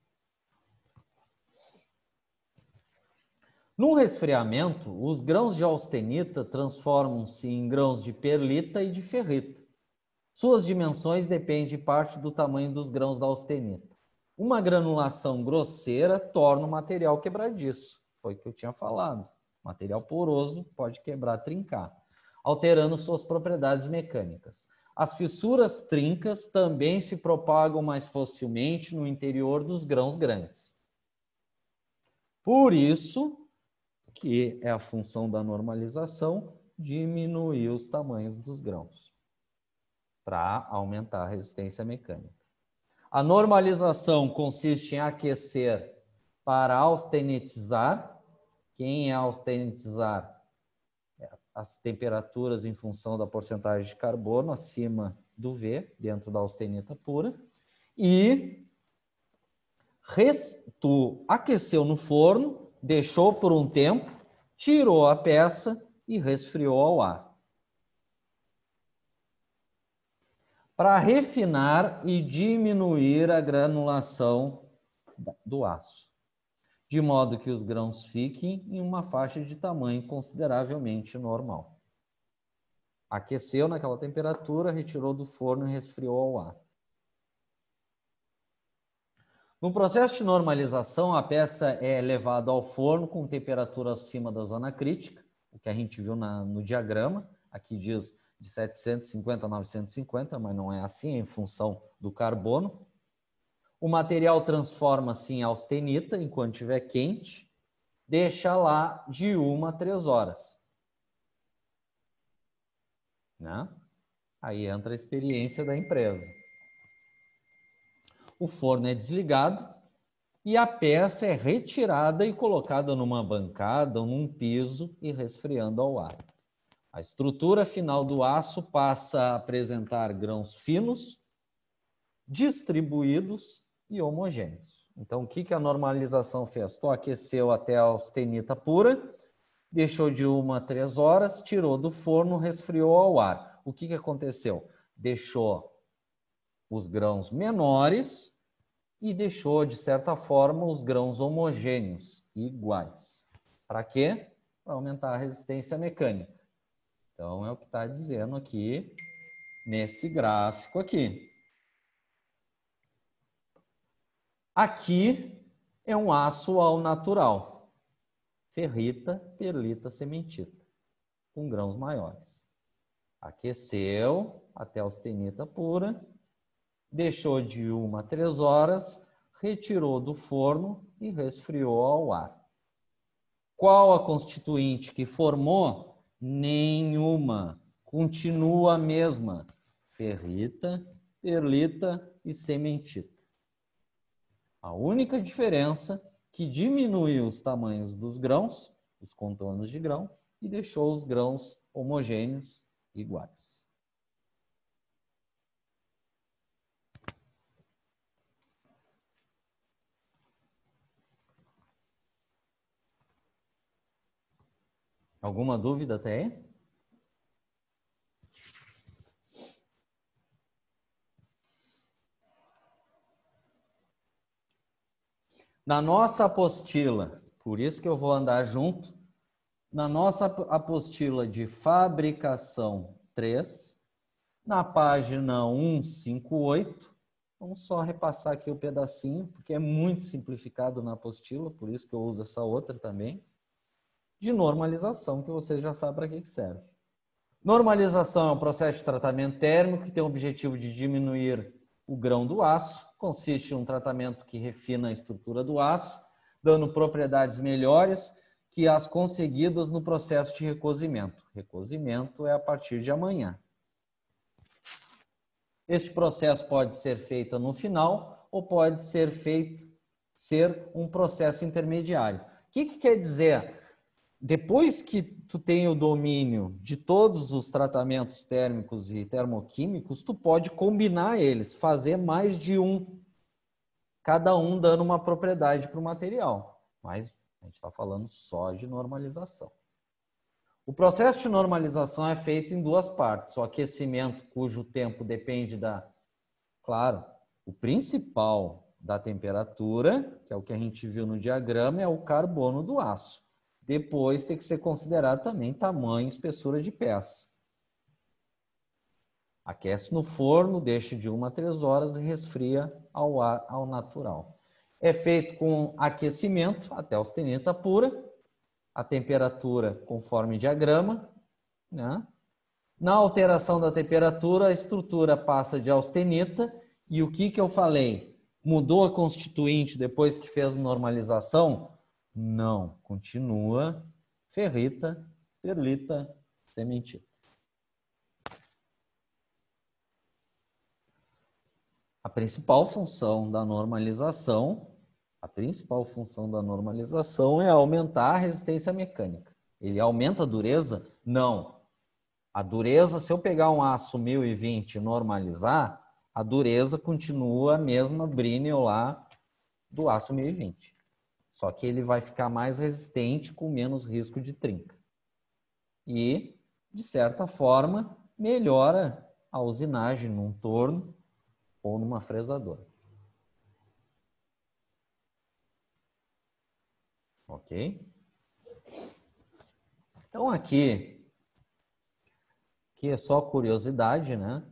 No resfriamento, os grãos de austenita transformam-se em grãos de perlita e de ferrita. Suas dimensões dependem de parte do tamanho dos grãos da austenita. Uma granulação grosseira torna o material quebradiço. Foi o que eu tinha falado. Material poroso pode quebrar, trincar, alterando suas propriedades mecânicas. As fissuras trincas também se propagam mais facilmente no interior dos grãos grandes. Por isso que é a função da normalização, diminuir os tamanhos dos grãos para aumentar a resistência mecânica. A normalização consiste em aquecer para austenitizar. Quem é austenitizar? As temperaturas em função da porcentagem de carbono acima do V, dentro da austenita pura. E tu aqueceu no forno, deixou por um tempo, tirou a peça e resfriou ao ar. Para refinar e diminuir a granulação do aço, de modo que os grãos fiquem em uma faixa de tamanho consideravelmente normal. Aqueceu naquela temperatura, retirou do forno e resfriou ao ar. No processo de normalização, a peça é levada ao forno com temperatura acima da zona crítica, o que a gente viu no diagrama. Aqui diz de 750 a 950, mas não é assim, é em função do carbono. O material transforma-se em austenita enquanto estiver quente, deixa lá de 1 a 3 horas. Né? Aí entra a experiência da empresa. O forno é desligado e a peça é retirada e colocada numa bancada ou num piso e resfriando ao ar. A estrutura final do aço passa a apresentar grãos finos, distribuídos e homogêneos. Então, o que a normalização fez? Aqueceu até a austenita pura, deixou de 1 a 3 horas, tirou do forno, resfriou ao ar. O que aconteceu? Deixou os grãos menores e deixou, de certa forma, os grãos homogêneos, iguais. Para quê? Para aumentar a resistência mecânica. Então, é o que está dizendo aqui, nesse gráfico aqui. Aqui é um aço ao natural. Ferrita, perlita, cementita, com grãos maiores. Aqueceu até a austenita pura, deixou de 1 a 3 horas, retirou do forno e resfriou ao ar. Qual a constituinte que formou? Nenhuma. Continua a mesma. Ferrita, perlita e cementita. A única diferença é que diminuiu os tamanhos dos grãos, os contornos de grão, e deixou os grãos homogêneos iguais. Alguma dúvida até aí? Na nossa apostila, por isso que eu vou andar junto, na nossa apostila de fabricação 3, na página 158, vamos só repassar aqui o pedacinho, porque é muito simplificado na apostila, por isso que eu uso essa outra também, de normalização, que vocês já sabem para que serve. Normalização é um processo de tratamento térmico que tem o objetivo de diminuir o grão do aço, consiste em um tratamento que refina a estrutura do aço, dando propriedades melhores que as conseguidas no processo de recozimento. Recozimento é a partir de amanhã. Este processo pode ser feito no final ou pode ser um processo intermediário, que quer dizer? Depois que tu tem o domínio de todos os tratamentos térmicos e termoquímicos, tu pode combinar eles, fazer mais de um, cada um dando uma propriedade para o material. Mas a gente está falando só de normalização. O processo de normalização é feito em duas partes. O aquecimento, cujo tempo depende da... Claro, o principal da temperatura, que é o que a gente viu no diagrama, é o carbono do aço. Depois tem que ser considerado também tamanho e espessura de peça. Aquece no forno, deixa de 1 a 3 horas e resfria ao natural. É feito com aquecimento até austenita pura, a temperatura conforme diagrama, né? Na alteração da temperatura, a estrutura passa de austenita e o que eu falei? Mudou a constituinte depois que fez normalização? Não, continua ferrita, perlita, cementita. A principal função da normalização é aumentar a resistência mecânica. Ele aumenta a dureza? Não. A dureza, se eu pegar um aço 1020 e normalizar, a dureza continua a mesma Brinell lá do aço 1020. Só que ele vai ficar mais resistente com menos risco de trinca. E, de certa forma, melhora a usinagem num torno ou numa fresadora. Ok? Então aqui é só curiosidade, né?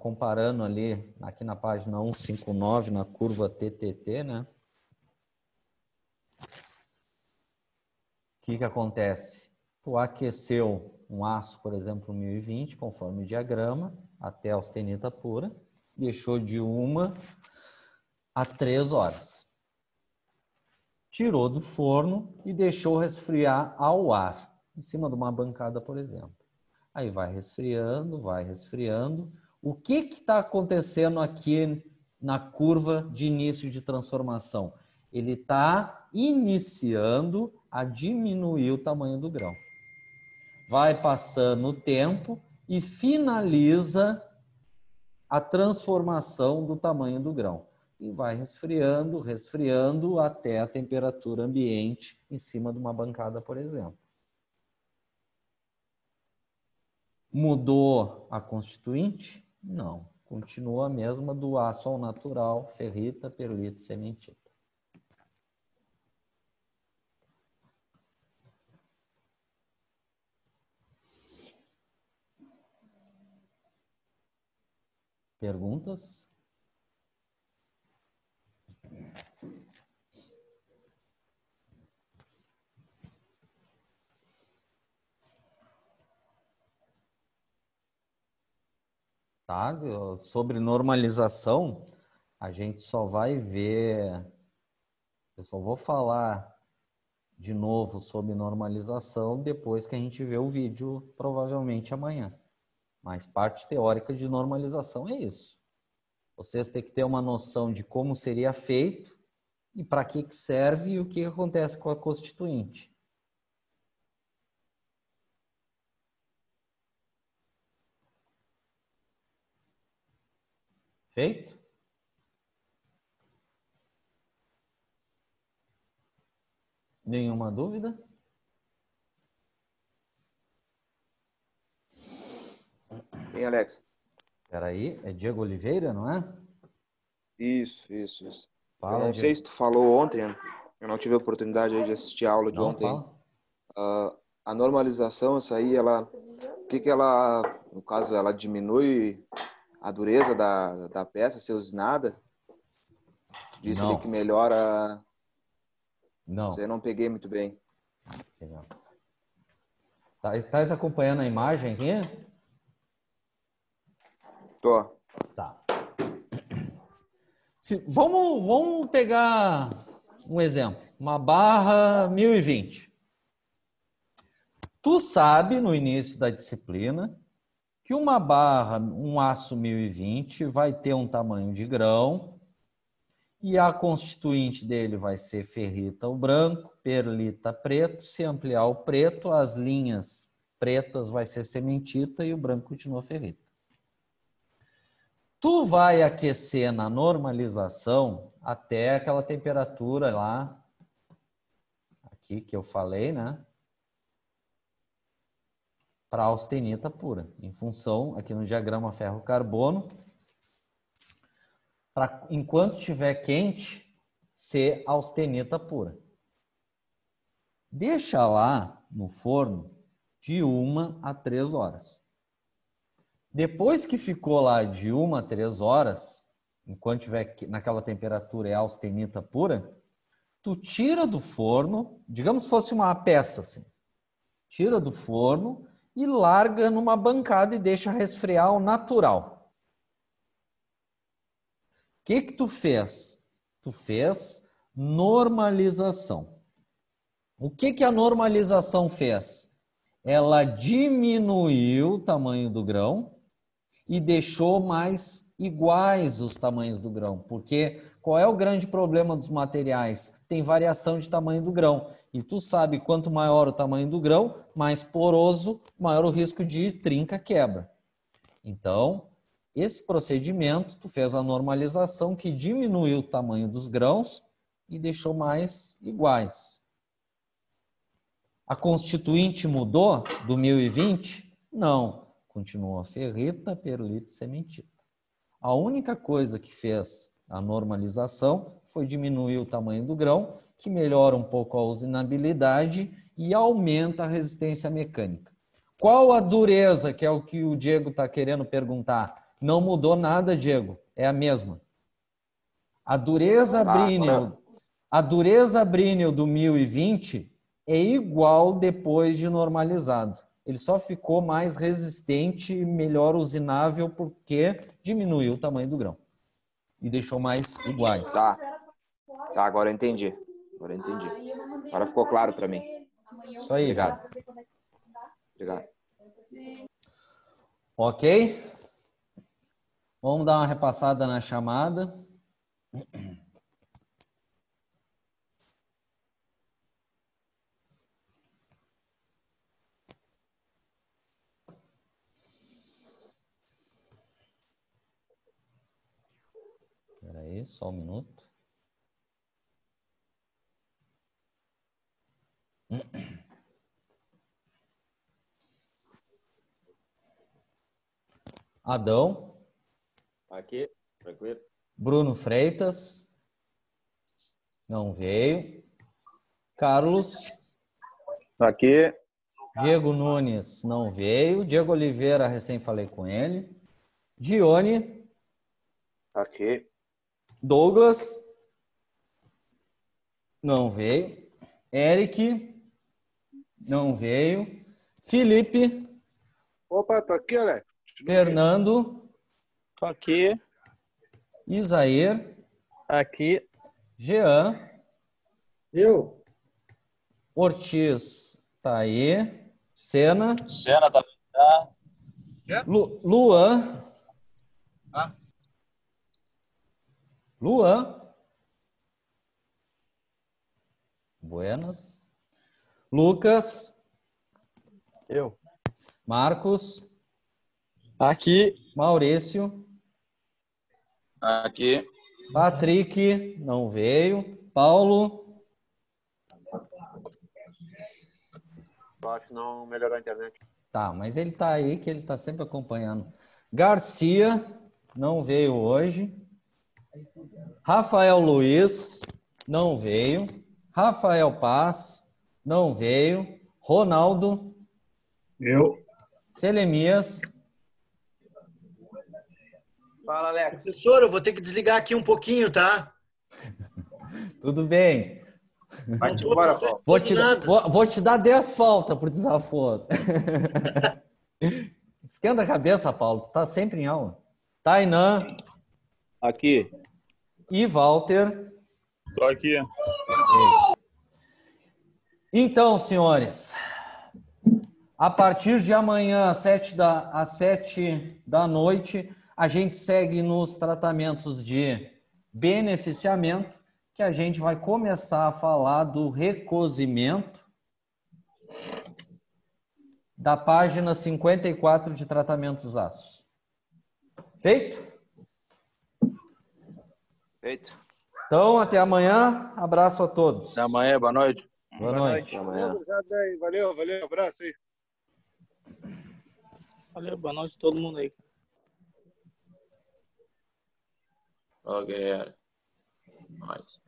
Comparando ali, aqui na página 159, na curva TTT, né? O que acontece? Tu aqueceu um aço, por exemplo, 1020, conforme o diagrama, até a austenita pura, deixou de 1 a 3 horas. Tirou do forno e deixou resfriar ao ar, em cima de uma bancada, por exemplo. Aí vai resfriando, vai resfriando. O que está acontecendo aqui na curva de início de transformação? Ele está iniciando a diminuir o tamanho do grão. Vai passando o tempo e finaliza a transformação do tamanho do grão. E vai resfriando, resfriando até a temperatura ambiente em cima de uma bancada, por exemplo. Mudou a constituinte? Não. Continua a mesma do aço ao natural, ferrita, perlita e cementita. Perguntas? Tá? Sobre normalização, a gente só vai ver... Eu só vou falar de novo sobre normalização depois que a gente vê o vídeo, provavelmente amanhã. Mas parte teórica de normalização é isso. Vocês têm que ter uma noção de como seria feito e para que serve e o que acontece com a constituinte. Feito? Nenhuma dúvida? Bem, Alex. Espera aí, é Diego Oliveira, não é? Isso. Fala, Eu não Diego. sei se tu falou ontem, eu não tive a oportunidade aí de assistir a aula de ontem. A normalização, essa aí, o que ela, no caso, ela diminui a dureza da peça ser usinada? Disse ali que melhora... Não. Eu não peguei muito bem. Estás acompanhando a imagem aqui? Tô. Tá. Vamos pegar um exemplo. Uma barra 1020. Tu sabe, no início da disciplina, que uma barra, um aço 1020, vai ter um tamanho de grão E a constituinte dele vai ser ferrita o branco, perlita preto. Se ampliar o preto, as linhas pretas vai ser sementita e o branco continua ferrita. Tu vai aquecer na normalização até aquela temperatura lá, aqui que eu falei, né? Para austenita pura, em função, aqui no diagrama ferro-carbono, para enquanto estiver quente, ser austenita pura. Deixa lá no forno de 1 a 3 horas. Depois que ficou lá de 1 a 3 horas, enquanto estiver naquela temperatura é austenita pura, tu tira do forno, digamos que fosse uma peça assim, tira do forno e larga numa bancada e deixa resfriar ao natural. O que tu fez? Tu fez normalização. O que a normalização fez? Ela diminuiu o tamanho do grão e deixou mais iguais os tamanhos do grão. Porque qual é o grande problema dos materiais? Tem variação de tamanho do grão. E tu sabe, quanto maior o tamanho do grão, mais poroso, maior o risco de trinca, quebra. Então, esse procedimento, tu fez a normalização que diminuiu o tamanho dos grãos e deixou mais iguais. A constituinte mudou do 1020? Não. Continua ferrita, perlita e sementita. A única coisa que fez a normalização foi diminuir o tamanho do grão, que melhora um pouco a usinabilidade e aumenta a resistência mecânica. Qual a dureza, que é o que o Diego está querendo perguntar? Não mudou nada, Diego. É a mesma. A dureza Brínel do 1020 é igual depois de normalizado. Ele só ficou mais resistente e melhor usinável porque diminuiu o tamanho do grão. E deixou mais iguais. Tá, agora eu entendi. Agora ficou claro para mim. Isso aí. Obrigado. Ok? Vamos dar uma repassada na chamada. Espera aí, só um minuto. Adão. Aqui, tranquilo. Bruno Freitas. Não veio. Carlos. Aqui. Diego Nunes não veio. Diego Oliveira, recém falei com ele. Dione. Aqui. Douglas. Não veio. Eric. Não veio. Felipe. Opa, tô aqui, Alex. Fernando. Tô aqui. Isair. Aqui. Jean. Eu. Ortiz tá aí. Sena. Sena tá. Luan. Luan. Buenas. Lucas. Eu. Marcos. Aqui. Maurício. Aqui. Patrick. Não veio. Paulo. Eu acho que não melhorou a internet. Tá, mas ele tá aí, que ele tá sempre acompanhando. Garcia. Não veio hoje. Rafael Luiz. Não veio. Rafael Paz. Não veio. Ronaldo. Eu. Selemias. Fala, Alex. Professor, eu vou ter que desligar aqui um pouquinho, tá? Tudo bem. Vai embora, Paulo. Vou te dar 10 faltas por desaforo. Esquenta a cabeça, Paulo. Tu tá sempre em aula. Tainan. Aqui. E Walter. Tô aqui. Então, senhores, a partir de amanhã, às 7 da noite, a gente segue nos tratamentos de beneficiamento, que a gente vai começar a falar do recozimento da página 54 de tratamentos ácidos. Feito? Feito. Então, até amanhã. Abraço a todos. Até amanhã, boa noite. Boa noite. Valeu, abraço aí. Valeu, boa noite a todo mundo aí. Ok. Mais.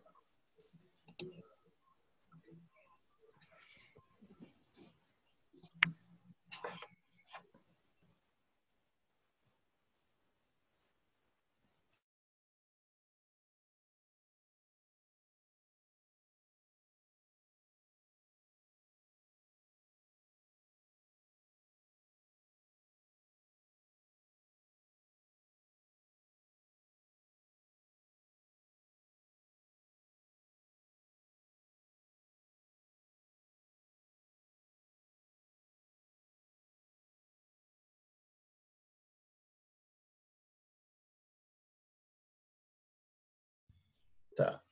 Tá.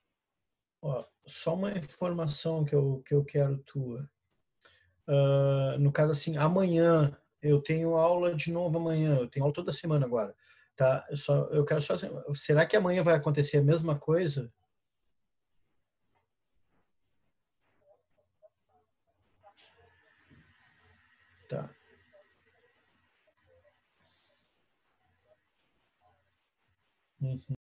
Ó, só uma informação que eu quero tua. No caso, assim, amanhã eu tenho aula de novo amanhã. Eu tenho aula toda semana agora. Tá? Eu quero só. Será que amanhã vai acontecer a mesma coisa? Tá. Uhum.